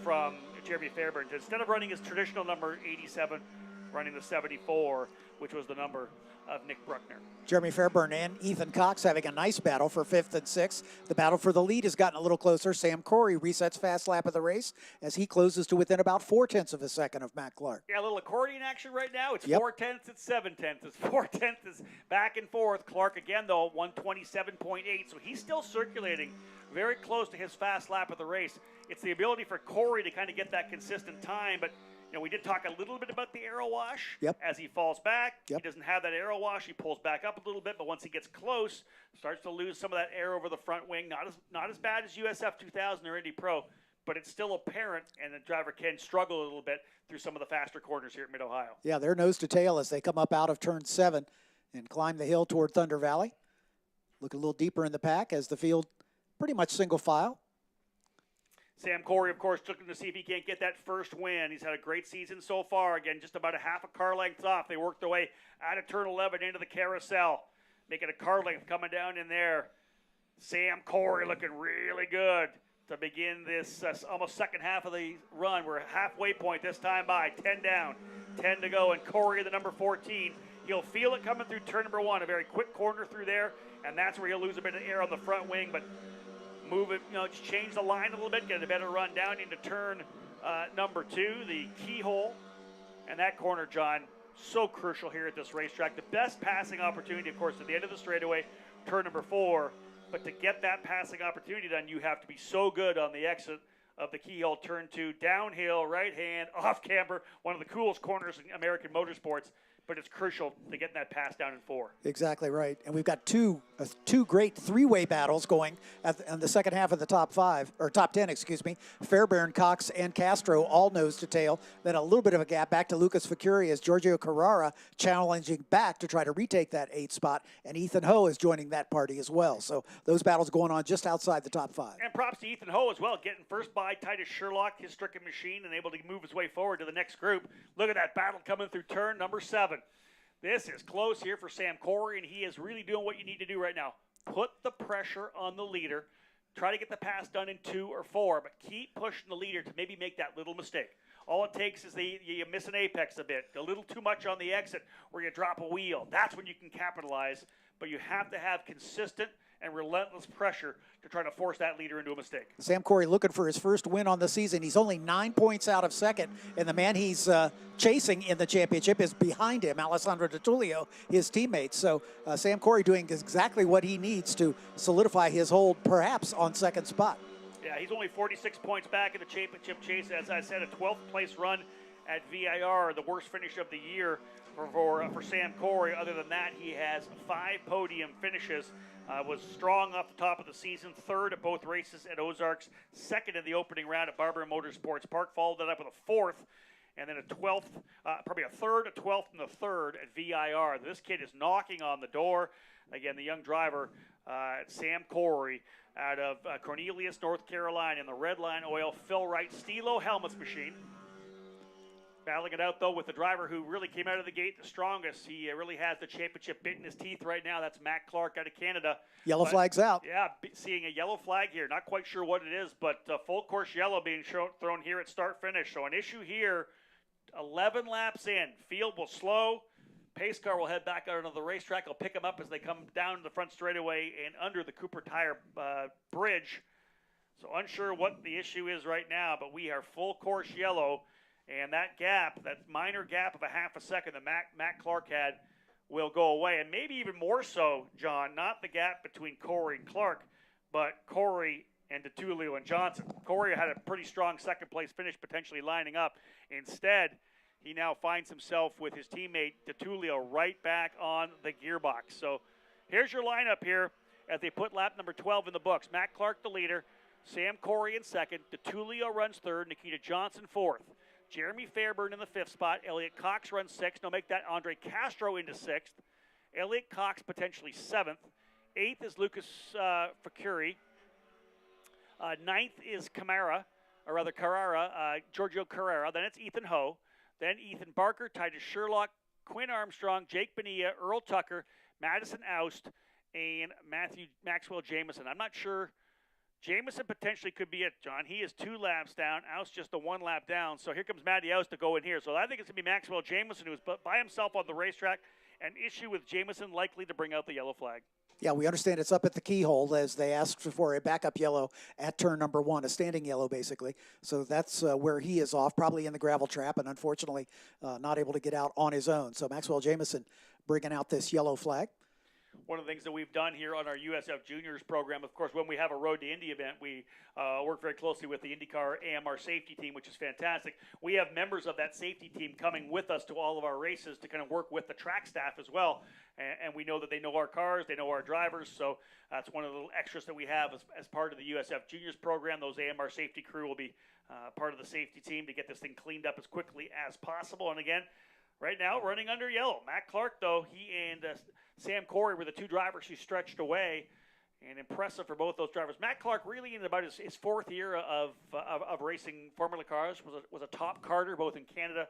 from Jeremy Fairbairn. Instead of running his traditional number 87, running the 74, which was the number of Nick Bruckner. Jeremy Fairbairn and Ethan Cox having a nice battle for 5th and 6th. The battle for the lead has gotten a little closer. Sam Corey resets fast lap of the race as he closes to within about 4/10 of a second of Matt Clark. Yeah, a little accordion action right now. It's 4/10, it's 7/10, it's 4/10, it's back and forth. Clark again, though, 127.8, so he's still circulating very close to his fast lap of the race. It's the ability for Corey to kind of get that consistent time, but we did talk a little bit about the aero wash. As he falls back. He doesn't have that aero wash. He pulls back up a little bit, but once he gets close, starts to lose some of that air over the front wing. Not as bad as USF 2000 or Indy Pro, but it's still apparent, and the driver can struggle a little bit through some of the faster corners here at Mid-Ohio. Yeah, they're nose to tail as they come up out of turn 7 and climb the hill toward Thunder Valley. Look a little deeper in the pack as the field pretty much single file. Sam Corey, of course, looking to see if he can't get that first win. He's had a great season so far. Again, just about a half a car length off. They worked their way out of turn 11 into the carousel, making a car length coming down in there. Sam Corey looking really good to begin this almost second half of the run. We're halfway point this time by 10 down, 10 to go, and Corey, the number 14, he'll feel it coming through turn number 1, a very quick corner through there, and that's where he'll lose a bit of air on the front wing, but move it, just change the line a little bit, get a better run down into turn number 2, the keyhole. And that corner, John, so crucial here at this racetrack. The best passing opportunity, of course, at the end of the straightaway, turn number 4. But to get that passing opportunity done, you have to be so good on the exit of the keyhole, turn 2, downhill, right hand, off camber, one of the coolest corners in American motorsports. But it's crucial to get that pass down in 4. Exactly right. And we've got two great three-way battles going in the second half of the top 10, excuse me. Fairbairn, Cox, and Castro all nose to tail. Then a little bit of a gap back to Lucas Facuri as Giorgio Carrara challenging back to try to retake that 8th spot. And Ethan Ho is joining that party as well. So those battles going on just outside the top 5. And props to Ethan Ho as well, getting first by Titus Sherlock, his stricken machine, and able to move his way forward to the next group. Look at that battle coming through turn number 7. This is close here for Sam Corey, and he is really doing what you need to do right now. Put the pressure on the leader. Try to get the pass done in 2 or 4, but keep pushing the leader to maybe make that little mistake. All it takes is you miss an apex a bit, a little too much on the exit where you drop a wheel. That's when you can capitalize, but you have to have consistent and relentless pressure to try to force that leader into a mistake. Sam Corey looking for his first win on the season. He's only 9 points out of second, and the man he's chasing in the championship is behind him, Alessandro DiTullio, his teammate. So Sam Corey doing exactly what he needs to solidify his hold, perhaps on second spot. Yeah, he's only 46 points back in the championship chase. As I said, a 12th place run at VIR, the worst finish of the year for Sam Corey. Other than that, he has 5 podium finishes. Was strong off the top of the season, 3rd at both races at Ozarks, 2nd in the opening round at Barber Motorsports Park, followed that up with a 4th, and then a 12th, probably a 3rd, a 12th, and a 3rd at VIR. This kid is knocking on the door. Again, the young driver, Sam Corey, out of Cornelius, North Carolina, in the Redline Oil Phil Wright Stilo Helmets machine. Battling it out, though, with the driver who really came out of the gate the strongest. He really has the championship bit in his teeth right now. That's Matt Clark out of Canada. Yellow flag's out. Yeah, seeing a yellow flag here. Not quite sure what it is, but full course yellow being thrown here at start-finish. So an issue here, 11 laps in. Field will slow. Pace car will head back out onto the racetrack. I'll pick them up as they come down the front straightaway and under the Cooper Tire bridge. So unsure what the issue is right now, but we are full course yellow. And that gap, that minor gap of a half a second that Matt Clark had, will go away. And maybe even more so, John, not the gap between Corey and Clark, but Corey and DiTullio and Johnson. Corey had a pretty strong second-place finish, potentially lining up. Instead, he now finds himself with his teammate DiTullio right back on the gearbox. So here's your lineup here as they put lap number 12 in the books. Matt Clark, the leader. Sam Corey in second. DiTullio runs third. Nikita Johnson fourth. Jeremy Fairburn in the 5th spot. Elliot Cox runs 6th. Now make that Andre Castro into 6th. Elliot Cox potentially 7th. 8th is Lucas Facuri. 9th is Carrara, Giorgio Carrera. Then it's Ethan Ho. Then Ethan Barker, Titus Sherlock, Quinn Armstrong, Jake Bonilla, Earl Tucker, Madison Oust, and Maxwell Jameson. I'm not sure. Jameson potentially could be it, John. He is 2 laps down. Oust just a 1 lap down. So here comes Matty Oust to go in here. So I think it's going to be Maxwell Jameson, who's by himself on the racetrack. An issue with Jameson likely to bring out the yellow flag. Yeah, we understand it's up at the keyhole as they asked for a backup yellow at turn number 1, a standing yellow basically. So that's where he is off, probably in the gravel trap, and unfortunately not able to get out on his own. So Maxwell Jameson bringing out this yellow flag. One of the things that we've done here on our USF Juniors program, of course, when we have a Road to Indy event, we work very closely with the IndyCar AMR safety team, which is fantastic. We have members of that safety team coming with us to all of our races to kind of work with the track staff as well. And we know that they know our cars, they know our drivers, so that's one of the little extras that we have as part of the USF Juniors program. Those AMR safety crew will be part of the safety team to get this thing cleaned up as quickly as possible. And again, right now, running under yellow. Matt Clark, though, he and Sam Corey were the 2 drivers who stretched away. And impressive for both those drivers. Matt Clark, really in about his fourth year of racing Formula cars, was a top karter both in Canada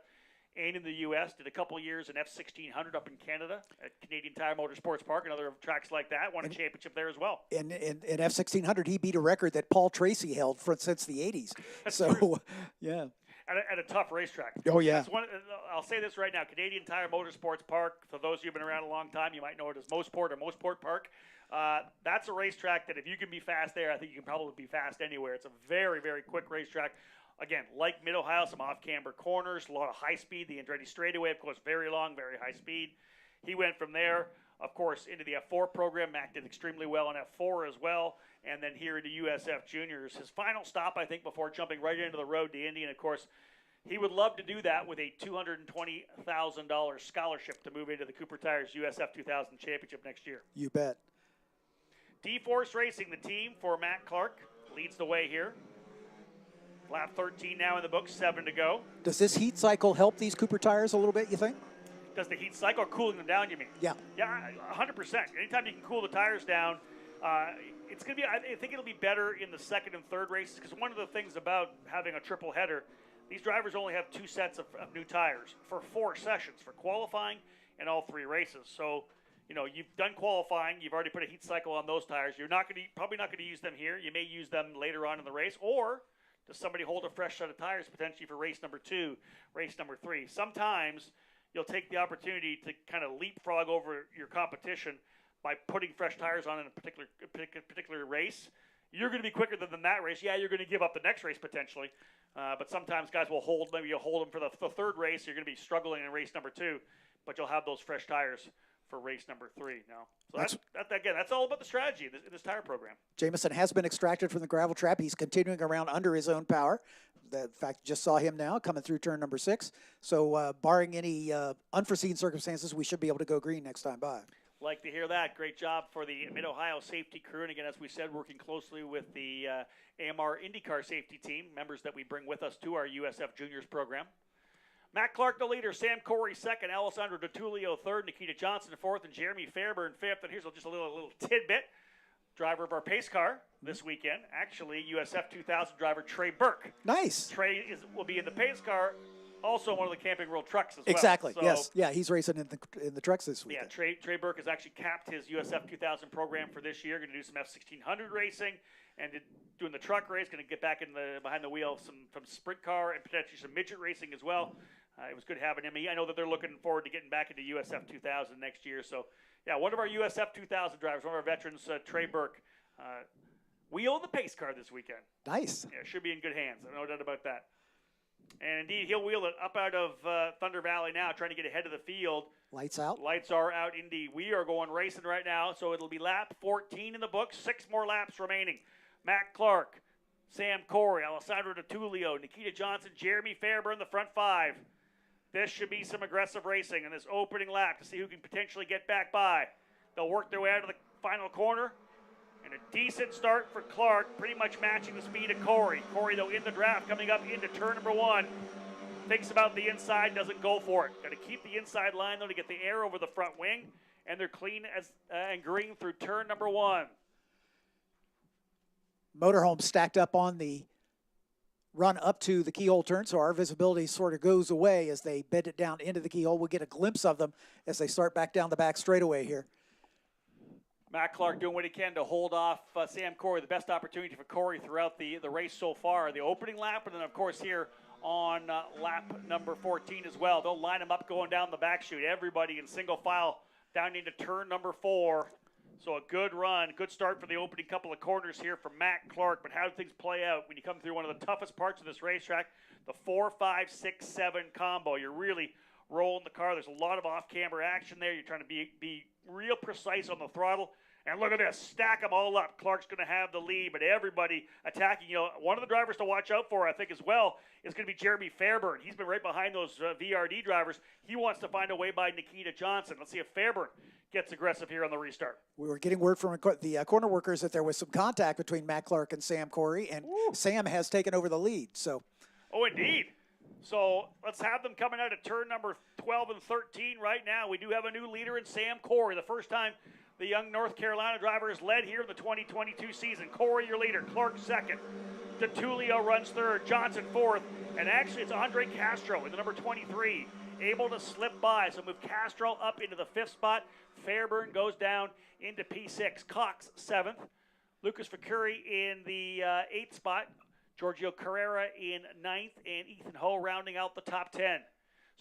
and in the U.S. Did a couple years in F1600 up in Canada at Canadian Tire Motorsports Park and other tracks like that. Won a championship there as well. In F1600, he beat a record that Paul Tracy held since the 80s. So, true. Yeah. At a tough racetrack. Oh, yeah. I'll say this right now. Canadian Tire Motorsports Park, for those of you who've been around a long time, you might know it as Mosport or Mosport Park. That's a racetrack that if you can be fast there, I think you can probably be fast anywhere. It's a very, very quick racetrack. Again, like Mid-Ohio, some off-camber corners, a lot of high speed. The Andretti straightaway, of course, very long, very high speed. He went from there, of course, into the F4 program. Mac did extremely well on F4 as well. And then here into USF Juniors. His final stop, I think, before jumping right into the road to Indy. And, of course, he would love to do that with a $220,000 scholarship to move into the Cooper Tires USF 2000 Championship next year. You bet. D-Force Racing, the team for Matt Clark, leads the way here. Lap 13 now in the books, 7 to go. Does this heat cycle help these Cooper tires a little bit, you think? Does the heat cycle, cooling them down, you mean? Yeah. Yeah, 100%. Anytime you can cool the tires down, it's going to be, I think it'll be better in the second and third races, because one of the things about having a triple header, these drivers only have 2 sets of new tires for 4 sessions, for qualifying and all 3 races. So, you know, you've done qualifying, you've already put a heat cycle on those tires. You're probably not going to use them here. You may use them later on in the race, or does somebody hold a fresh set of tires potentially for race number 2, race number 3? Sometimes you'll take the opportunity to kind of leapfrog over your competition by putting fresh tires on in a particular race. You're going to be quicker than that race. Yeah, you're going to give up the next race potentially, but sometimes guys will hold. Maybe you'll hold them for the third race. You're going to be struggling in race number 2, but you'll have those fresh tires for race number 3 now. So that's all about the strategy in this tire program. Jamison has been extracted from the gravel trap. He's continuing around under his own power. In fact, just saw him now coming through turn number 6. So barring any unforeseen circumstances, we should be able to go green next time by. Like to hear that. Great job for the Mid-Ohio safety crew. And again, as we said, working closely with the AMR IndyCar safety team, members that we bring with us to our USF Juniors program. Matt Clark, the leader. Sam Corey, second. Alessandro DiTullio, third. Nikita Johnson, fourth. And Jeremy Fairburn, fifth. And here's just a little tidbit. Driver of our pace car this weekend, actually, USF 2000 driver Trey Burke. Nice. Trey will be in the pace car, also one of the Camping World trucks as well. Exactly, so, yes. Yeah, he's racing in the trucks this weekend. Yeah, Trey Burke has actually capped his USF 2000 program for this year. Going to do some F1600 racing and doing the truck race. Going to get back behind the wheel of some sprint car and potentially some midget racing as well. It was good having him. I know that they're looking forward to getting back into USF 2000 next year. So, yeah, one of our USF 2000 drivers, one of our veterans, Trey Burke, we own the pace car this weekend. Nice. Yeah, should be in good hands. No doubt about that. And indeed, he'll wheel it up out of Thunder Valley now, trying to get ahead of the field. Lights out. Lights are out, indeed. We are going racing right now, so it'll be lap 14 in the books. 6 more laps remaining. Matt Clark, Sam Corey, Alessandro DiTullio, Nikita Johnson, Jeremy Fairburn, the front 5. This should be some aggressive racing in this opening lap to see who can potentially get back by. They'll work their way out of the final corner. And a decent start for Clark, pretty much matching the speed of Corey. Corey, though, in the draft, coming up into turn number 1. Thinks about the inside, doesn't go for it. Got to keep the inside line, though, to get the air over the front wing. And they're clean and green through turn number 1. Motorhome stacked up on the run up to the keyhole turn, so our visibility sort of goes away as they bed it down into the keyhole. We'll get a glimpse of them as they start back down the back straightaway here. Matt Clark doing what he can to hold off Sam Corey. The best opportunity for Corey throughout the race so far. The opening lap, and then, of course, here on lap number 14 as well. They'll line them up going down the back chute. Everybody in single file down into turn number 4. So a good run, good start for the opening couple of corners here from Matt Clark. But how do things play out when you come through one of the toughest parts of this racetrack, the 4, 5, 6, 7 combo? You're really rolling the car. There's a lot of off-camber action there. You're trying to be real precise on the throttle. And look at this, stack them all up. Clark's going to have the lead, but everybody attacking. One of the drivers to watch out for, I think, as well, is going to be Jeremy Fairburn. He's been right behind those VRD drivers. He wants to find a way by Nikita Johnson. Let's see if Fairburn gets aggressive here on the restart. We were getting word from the corner workers that there was some contact between Matt Clark and Sam Corey, and Sam has taken over the lead. So, oh, indeed. So let's have them coming out of turn number 12 and 13 right now. We do have a new leader in Sam Corey. The first time The young North Carolina drivers led here in the 2022 season. Corey, your leader. Clark second. DeTulio runs third. Johnson fourth. And actually, it's Andre Castro in the number 23, able to slip by. So move Castro up into the fifth spot. Fairburn goes down into P6. Cox seventh. Lucas Facuri in the eighth spot. Giorgio Carrera in ninth. And Ethan Ho rounding out the top 10.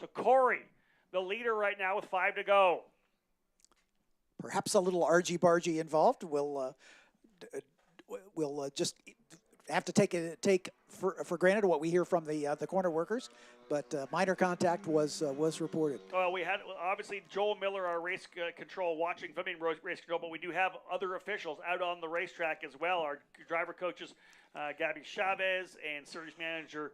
So Corey, the leader right now with 5 to go. Perhaps a little argy-bargy involved. We'll just have to take for granted what we hear from the corner workers, but minor contact was reported. Well, we had obviously Joel Miller, our race control, watching from race control, but we do have other officials out on the racetrack as well. Our driver coaches, Gabby Chavez and series manager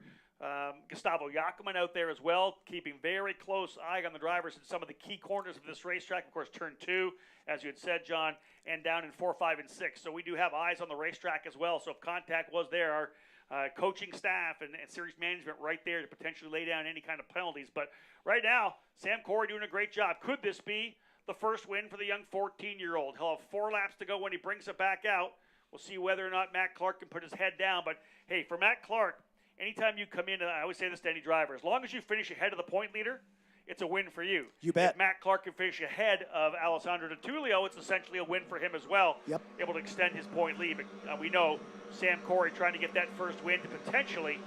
Gustavo Yackelman out there as well, keeping very close eye on the drivers in some of the key corners of this racetrack. Of course, turn 2, as you had said, John, and down in 4, 5, and 6. So we do have eyes on the racetrack as well. So if contact was there, our coaching staff and series management right there to potentially lay down any kind of penalties. But right now, Sam Corey doing a great job. Could this be the first win for the young 14-year-old? He'll have 4 laps to go when he brings it back out. We'll see whether or not Matt Clark can put his head down. But, hey, for Matt Clark, anytime you come in, I always say this to any driver, as long as you finish ahead of the point leader, it's a win for you. You bet. If Matt Clark can finish ahead of Alessandro DeTulio, it's essentially a win for him as well. Yep. Able to extend his point lead. But we know Sam Corey trying to get that first win to potentially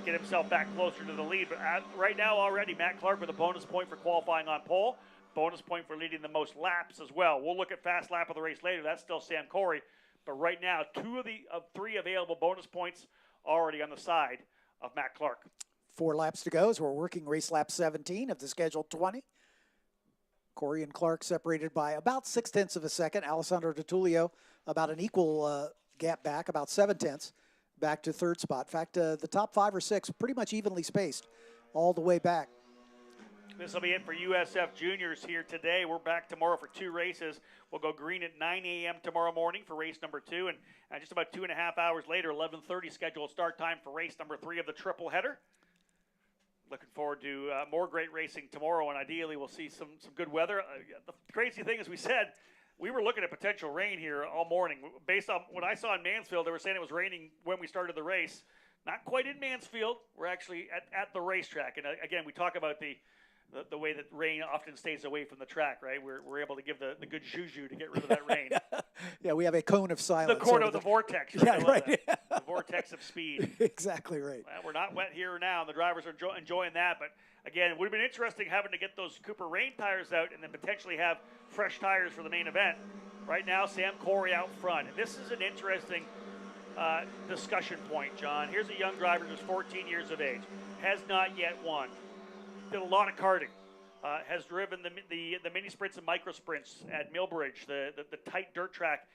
get himself back closer to the lead. But right now already, Matt Clark with a bonus point for qualifying on pole, bonus point for leading the most laps as well. We'll look at fast lap of the race later. That's still Sam Corey. But right now, 2 of 3 available bonus points already on the side of Matt Clark. 4 laps to go as we're working race lap 17 of the scheduled 20. Corey and Clark separated by about 0.6 of a second. Alessandro DeTulio about an equal gap back, about 0.7 back to third spot. In fact, the top 5 or 6 pretty much evenly spaced all the way back. This will be it for USF Juniors here today. We're back tomorrow for 2 races. We'll go green at 9 a.m. tomorrow morning for race number 2. And just about 2.5 hours later, 11:30 scheduled start time for race number 3 of the triple header. Looking forward to more great racing tomorrow, and ideally we'll see some good weather. The crazy thing is, we said we were looking at potential rain here all morning. Based on what I saw in Mansfield, they were saying it was raining when we started the race. Not quite in Mansfield. We're actually at the racetrack. And again, we talk about the way that rain often stays away from the track, right? We're able to give the good juju to get rid of that rain. Yeah, we have a cone of silence. The cone of the vortex. Right? Yeah, right. The vortex of speed. Exactly right. Well, we're not wet here now. The drivers are enjoying that. But, again, it would have been interesting having to get those Cooper rain tires out and then potentially have fresh tires for the main event. Right now, Sam Corey out front. And this is an interesting discussion point, John. Here's a young driver who's 14 years of age, has not yet won. Did a lot of karting. Has driven the mini sprints and micro sprints at Millbridge, the tight dirt track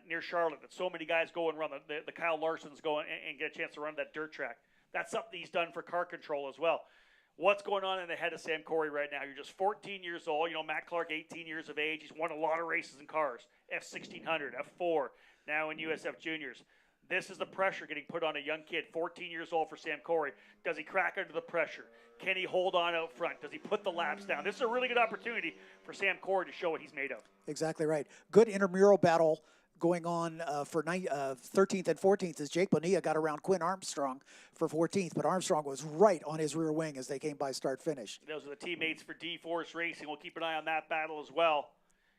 near Charlotte that so many guys go and run. The Kyle Larsons go and get a chance to run that dirt track. That's something he's done for car control as well. What's going on in the head of Sam Corey right now? You're just 14 years old. You know, Matt Clark, 18 years of age. He's won a lot of races in cars. F1600, F4, now in USF Juniors. This is the pressure getting put on a young kid, 14 years old for Sam Corey. Does he crack under the pressure? Can he hold on out front? Does he put the laps down? This is a really good opportunity for Sam Corey to show what he's made of. Exactly right. Good intramural battle going on for 13th and 14th as Jake Bonilla got around Quinn Armstrong for 14th, but Armstrong was right on his rear wing as they came by start-finish. Those are the teammates for D-Force Racing. We'll keep an eye on that battle as well.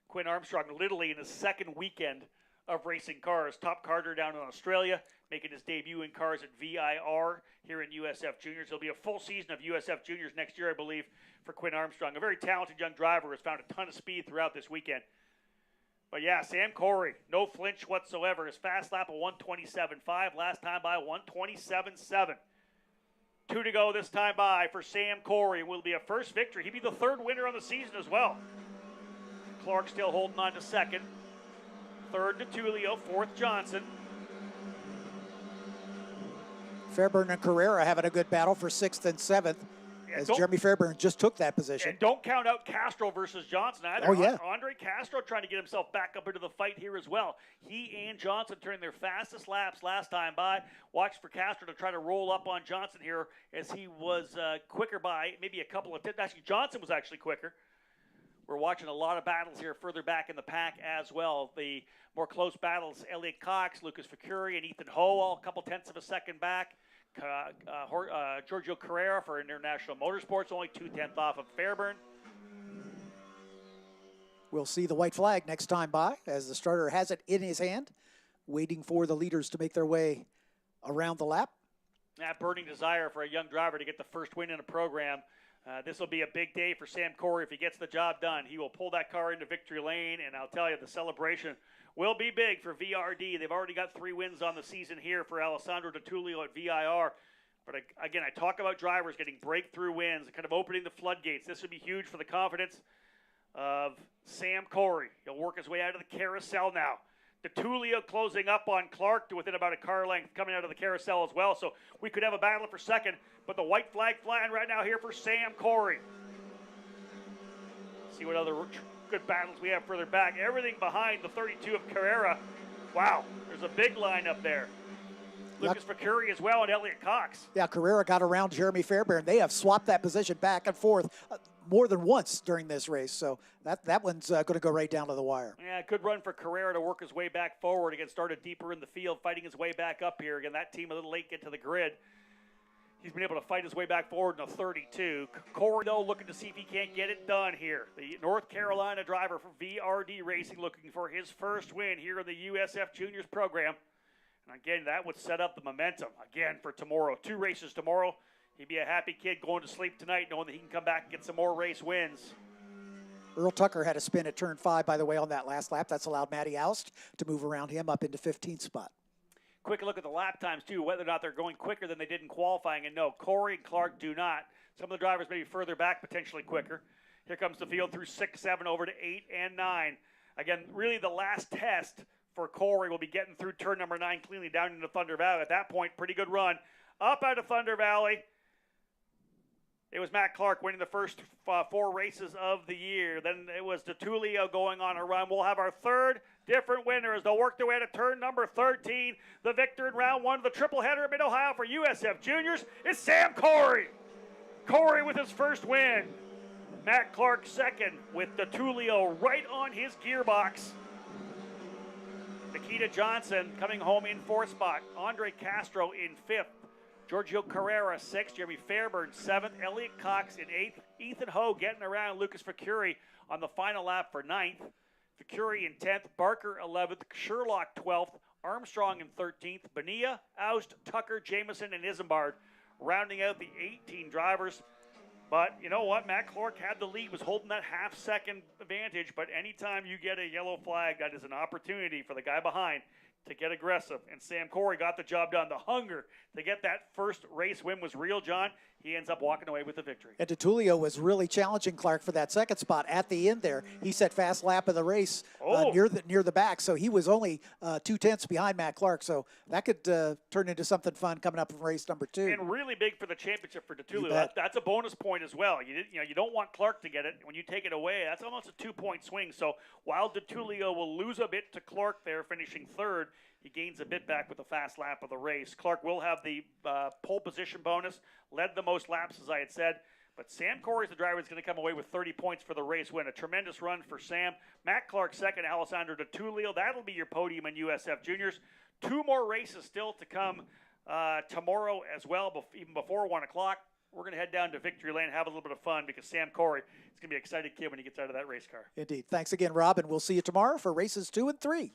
Quinn Armstrong literally in his second weekend of racing cars. Top carter down in Australia, making his debut in cars at VIR here in USF Juniors. There'll be a full season of USF Juniors next year, I believe, for Quinn Armstrong. A very talented young driver who has found a ton of speed throughout this weekend. But yeah, Sam Corey, no flinch whatsoever. His fast lap of 127.5, last time by 127.7. 2 to go this time by for Sam Corey. Will be a first victory. He'd be the 3rd winner on the season as well. Clark still holding on to 2nd. 3rd DeTulio, 4th Johnson. Fairburn and Carrera having a good battle for 6th and 7th as Jeremy Fairburn just took that position. And don't count out Castro versus Johnson either. Oh, yeah. Andre Castro trying to get himself back up into the fight here as well. He and Johnson turned their fastest laps last time by. Watch for Castro to try to roll up on Johnson here as he was quicker by maybe a couple of – actually, Johnson was actually quicker. We're watching a lot of battles here further back in the pack as well. The more close battles, Elliott Cox, Lucas Facuri, and Ethan Ho, all a couple tenths of a second back. Giorgio Carrera for International Motorsports, only 2/10 off of Fairburn. We'll see the white flag next time by as the starter has it in his hand, waiting for the leaders to make their way around the lap. That burning desire for a young driver to get the first win in a program. This will be a big day for Sam Corey if he gets the job done. He will pull that car into victory lane, and I'll tell you, the celebration will be big for VRD. They've already got 3 wins on the season here for Alessandro DiTullio at VIR. But again, I talk about drivers getting breakthrough wins and kind of opening the floodgates. This would be huge for the confidence of Sam Corey. He'll work his way out of the carousel now. DiTullio closing up on Clark to within about a car length coming out of the carousel as well. So we could have a battle for second, but the white flag flying right now here for Sam Corey. See what other good battles we have further back. Everything behind the 32 of Carrera. Wow, there's a big lineup there. Lucas Facuri as well and Elliott Cox. Yeah, Carrera got around Jeremy Fairbairn. They have swapped that position back and forth more than once during this race. So that one's going to go right down to the wire. Yeah, good run for Carrera to work his way back forward. Again, started deeper in the field, fighting his way back up here. Again, that team a little late get to the grid. He's been able to fight his way back forward in a 32. Corey, though, looking to see if he can't get it done here. The North Carolina driver for VRD Racing looking for his first win here in the USF Juniors program. And again, that would set up the momentum, again, for tomorrow. 2 races tomorrow. He'd be a happy kid going to sleep tonight knowing that he can come back and get some more race wins. Earl Tucker had a spin at turn 5, by the way, on that last lap. That's allowed Matty Oust to move around him up into 15th spot. Quick look at the lap times, too, whether or not they're going quicker than they did in qualifying. And no, Corey and Clark do not. Some of the drivers may be further back, potentially quicker. Here comes the field through 6, 7, over to 8 and 9. Again, really the last test for Corey will be getting through turn number 9 cleanly down into Thunder Valley. At that point, pretty good run. Up out of Thunder Valley. It was Matt Clark winning the first 4 races of the year. Then it was DiTullio going on a run. We'll have our third different winner as they'll work their way to turn number 13. The victor in round 1 of the triple header in Mid-Ohio for USF Juniors is Sam Corey. Corey with his first win. Matt Clark second with DiTullio right on his gearbox. Nikita Johnson coming home in 4th spot. Andre Castro in 5th. Giorgio Carrera 6th, Jeremy Fairburn 7th, Elliott Cox in 8th, Ethan Ho getting around Lucas Facuri on the final lap for 9th, Facuri in 10th, Barker 11th, Sherlock 12th, Armstrong in 13th, Bonilla, Oust, Tucker, Jameson, and Isambard rounding out the 18 drivers. But you know what? Matt Clark had the lead, was holding that half-second advantage, but anytime you get a yellow flag, that is an opportunity for the guy behind to get aggressive, and Sam Corey got the job done. The hunger to get that first race win was real, John. He ends up walking away with the victory. And DiTullio was really challenging Clark for that second spot at the end there. He set fast lap of the race near the back, so he was only 2/10 behind Matt Clark. So that could turn into something fun coming up in race number 2. And really big for the championship for DiTullio. That's a bonus point as well. You don't want Clark to get it. When you take it away, that's almost a 2-point swing. So while DiTullio will lose a bit to Clark there, finishing 3rd, he gains a bit back with the fast lap of the race. Clark will have the pole position bonus, led the most laps, as I had said. But Sam Corey's the driver that's going to come away with 30 points for the race win. A tremendous run for Sam. Matt Clark second, Alessandro DiTullio. That'll be your podium in USF Juniors. 2 more races still to come tomorrow as well, even before 1 o'clock. We're going to head down to Victory Lane and have a little bit of fun because Sam Corey is going to be an excited kid when he gets out of that race car. Indeed. Thanks again, Rob, and we'll see you tomorrow for races 2 and 3.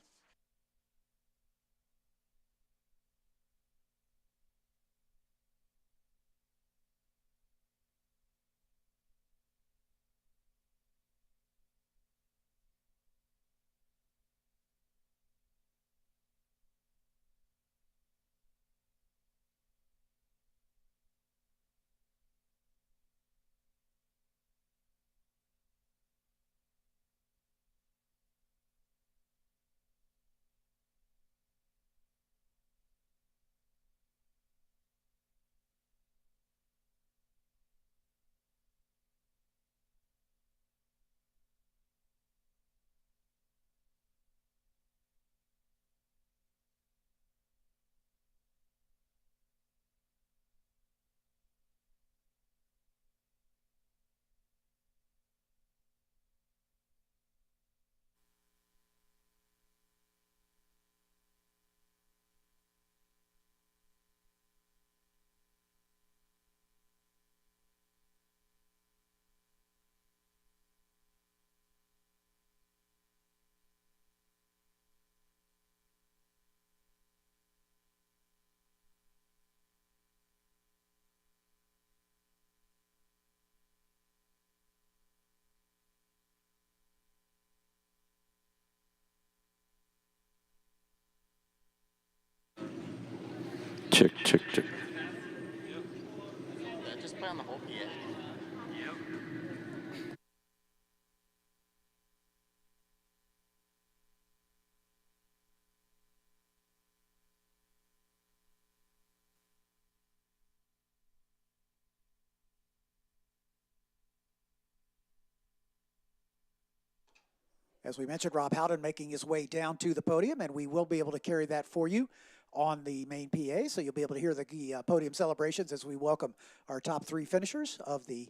Check, check, check. Yeah, just play on the whole PA. As we mentioned, Rob Howden making his way down to the podium, and we will be able to carry that for you on the main PA, so you'll be able to hear the podium celebrations as we welcome our top 3 finishers of the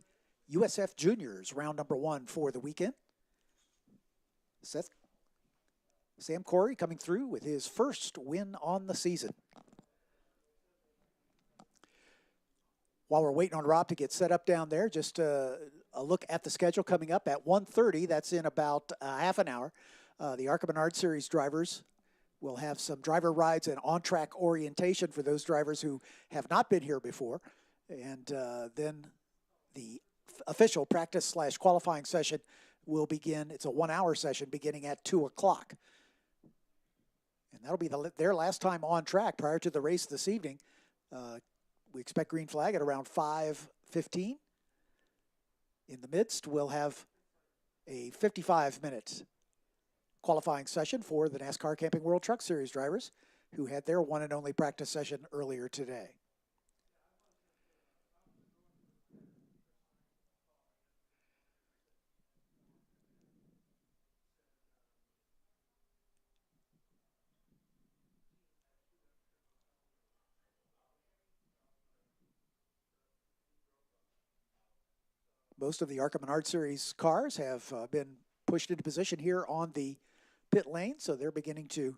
USF Juniors, round number 1 for the weekend. Sam Corey coming through with his first win on the season. While we're waiting on Rob to get set up down there, just a look at the schedule coming up at 1:30. That's in about half an hour. The ARCA Menard Series drivers will have some driver rides and on-track orientation for those drivers who have not been here before. And then the official practice/qualifying session will begin. It's a 1-hour session beginning at 2 o'clock. And that'll be their last time on track prior to the race this evening. We expect green flag at around 5:15. In the midst, we'll have a 55-minute qualifying session for the NASCAR Camping World Truck Series drivers who had their one and only practice session earlier today. Most of the ARCA Menard Series cars have been pushed into position here on the pit lane, so they're beginning to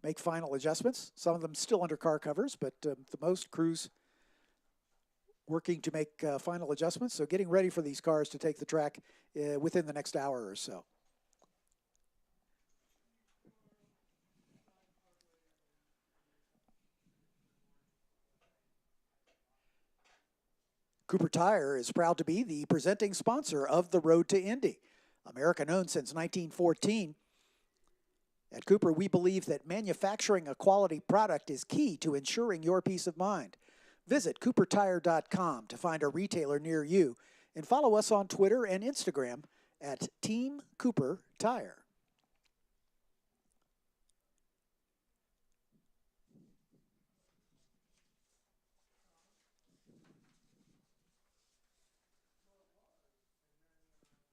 make final adjustments. Some of them still under car covers, but the most crews working to make final adjustments, so getting ready for these cars to take the track within the next hour or so. Cooper Tire is proud to be the presenting sponsor of the Road to Indy. American-owned since 1914. At Cooper, we believe that manufacturing a quality product is key to ensuring your peace of mind. Visit coopertire.com to find a retailer near you and follow us on Twitter and Instagram at Team Cooper Tire.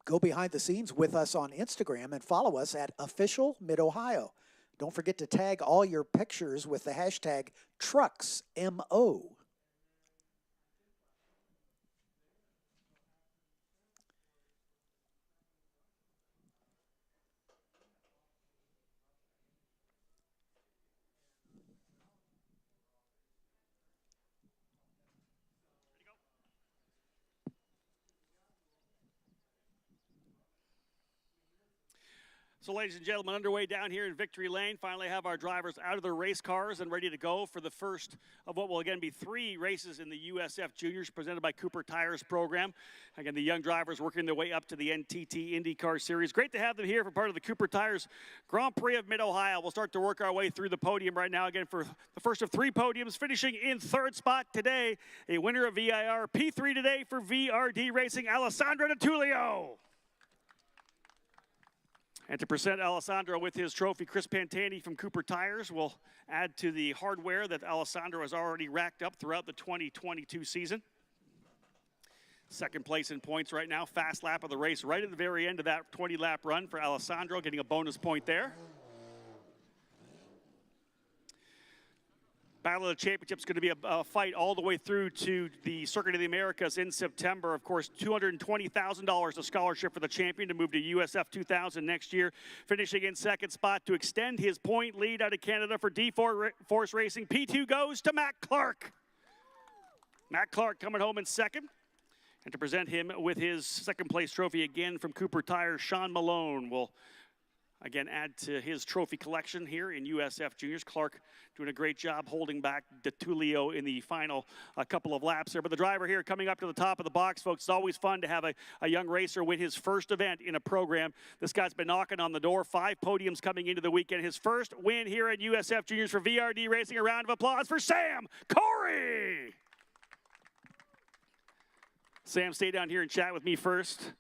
Go behind the scenes with us on Instagram and follow us at Official Mid-Ohio. Don't forget to tag all your pictures with the hashtag TrucksMO. So, ladies and gentlemen, underway down here in Victory Lane. Finally have our drivers out of their race cars and ready to go for the first of what will again be 3 races in the USF Juniors presented by Cooper Tires program. Again, the young drivers working their way up to the NTT IndyCar Series. Great to have them here for part of the Cooper Tires Grand Prix of Mid-Ohio. We'll start to work our way through the podium right now again for the first of 3 podiums, finishing in 3rd spot today. A winner of VIR P3 today for VRD Racing, Alessandro DeTullio. And to present Alessandro with his trophy, Chris Pantani from Cooper Tires will add to the hardware that Alessandro has already racked up throughout the 2022 season. 2nd place in points right now, fast lap of the race right at the very end of that 20-lap run for Alessandro, getting a bonus point there. Battle of the Championship is going to be a fight all the way through to the Circuit of the Americas in September. Of course, $220,000 of scholarship for the champion to move to USF 2000 next year. Finishing in 2nd spot to extend his point lead out of Canada for D-Force Racing. P2 goes to Matt Clark. Matt Clark coming home in 2nd. And to present him with his 2nd place trophy again from Cooper Tires, Sean Malone will again, add to his trophy collection here in USF Juniors. Clark doing a great job holding back DeTulio in the final couple of laps there. But the driver here coming up to the top of the box, folks. It's always fun to have a young racer win his first event in a program. This guy's been knocking on the door. 5 podiums coming into the weekend. His first win here at USF Juniors for VRD Racing. A round of applause for Sam Corey. Sam, stay down here and chat with me first.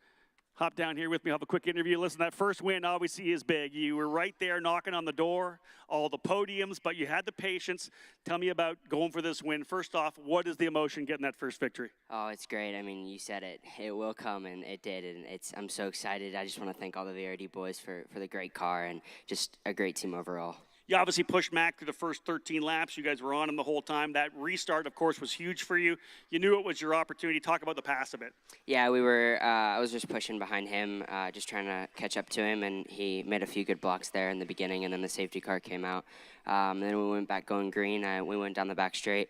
Hop down here with me, have a quick interview. Listen, that first win obviously is big. You were right there knocking on the door, all the podiums, but you had the patience. Tell me about going for this win. First off, what is the emotion getting that first victory? Oh, it's great. I mean, you said it. It will come, and it did, and I'm so excited. I just want to thank all the VRD boys for the great car and just a great team overall. You obviously pushed Mac through the first 13 laps. You guys were on him the whole time. That restart, of course, was huge for you. You knew it was your opportunity. Talk about the pass a bit. Yeah, we were. I was just pushing behind him, just trying to catch up to him, and he made a few good blocks there in the beginning, and then the safety car came out. And then we went back going green. We went down the back straight.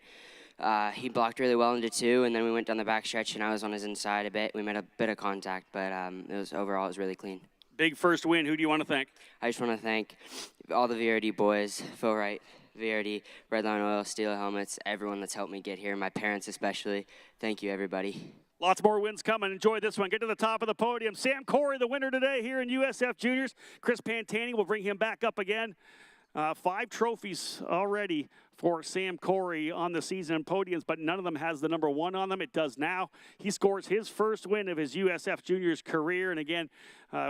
He blocked really well into 2, and then we went down the back stretch, and I was on his inside a bit. We made a bit of contact, but overall it was really clean. Big first win. Who do you want to thank? I just want to thank all the VRD boys, Phil Wright, VRD, Redline Oil, Steel Helmets, everyone that's helped me get here, my parents especially. Thank you, everybody. Lots more wins coming. Enjoy this one. Get to the top of the podium. Sam Corey, the winner today here in USF Juniors. Chris Pantani will bring him back up again. 5 trophies already for Sam Corey on the season podiums, but none of them has the number 1 on them. It does now. He scores his first win of his USF Juniors career, and again,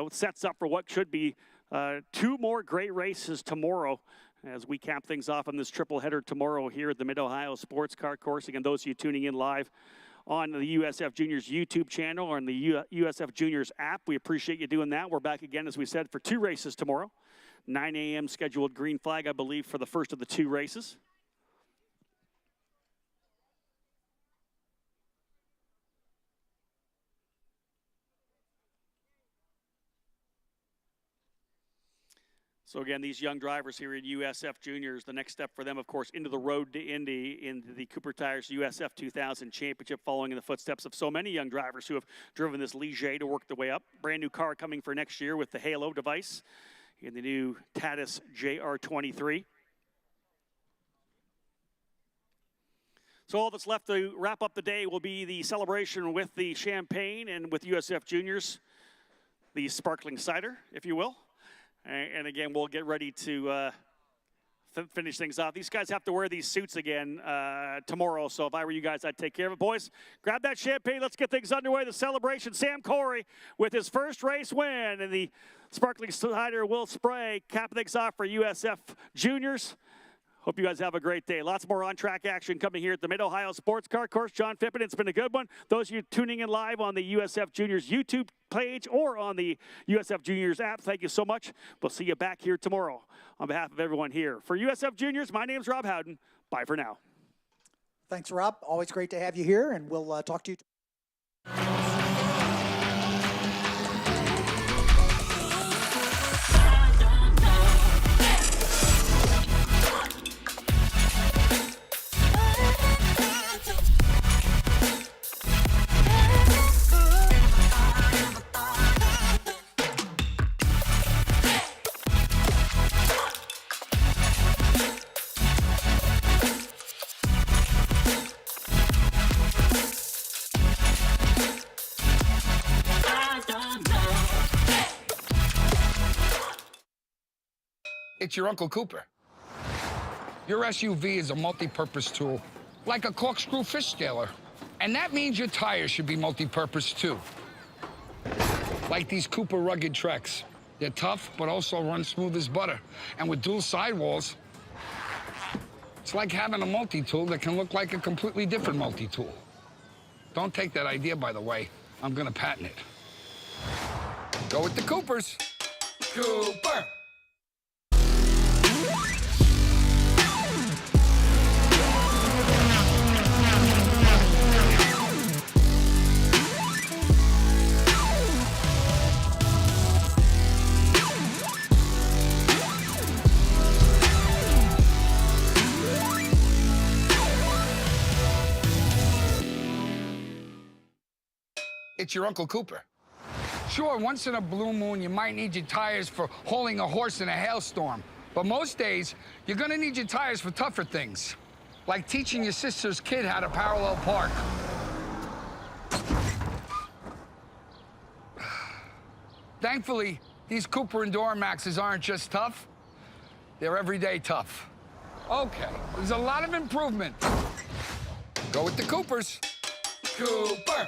sets up for what should be 2 more great races tomorrow as we cap things off on this triple header tomorrow here at the Mid-Ohio Sports Car Course. Again, those of you tuning in live on the USF Juniors YouTube channel or on the USF Juniors app, we appreciate you doing that. We're back again, as we said, for 2 races tomorrow. 9 a.m. scheduled green flag, I believe, for the first of the 2 races. So again, these young drivers here at USF Juniors, the next step for them, of course, into the road to Indy, into the Cooper Tires USF 2000 Championship, following in the footsteps of so many young drivers who have driven this Ligier to work their way up. Brand new car coming for next year with the Halo device in the new Tatis JR23. So all that's left to wrap up the day will be the celebration with the champagne and with USF Juniors, the sparkling cider, if you will. And again, we'll get ready to finish things off. These guys have to wear these suits again tomorrow, so if I were you guys, I'd take care of it. Boys, grab that champagne. Let's get things underway. The celebration. Sam Corey with his first race win, and the sparkling cider will spray. Cap things off for USF Juniors. Hope you guys have a great day. Lots more on-track action coming here at the Mid-Ohio Sports Car Course. John Fippen, it's been a good one. Those of you tuning in live on the USF Juniors YouTube page or on the USF Juniors app, thank you so much. We'll see you back here tomorrow. On behalf of everyone here, for USF Juniors, my name's Rob Howden. Bye for now. Thanks, Rob. Always great to have you here, and we'll talk to you. It's your Uncle Cooper. Your SUV is a multi-purpose tool, like a corkscrew fish scaler. And that means your tires should be multi-purpose too. Like these Cooper rugged Treks. They're tough, but also run smooth as butter. And with dual sidewalls, it's like having a multi-tool that can look like a completely different multi-tool. Don't take that idea, by the way. I'm gonna patent it. Go with the Coopers. Cooper. It's your Uncle Cooper. Sure, once in a blue moon, you might need your tires for hauling a horse in a hailstorm. But most days, you're gonna need your tires for tougher things, like teaching your sister's kid how to parallel park. Thankfully, these Cooper and Duramaxes aren't just tough, they're everyday tough. Okay, there's a lot of improvement. Go with the Coopers. Cooper!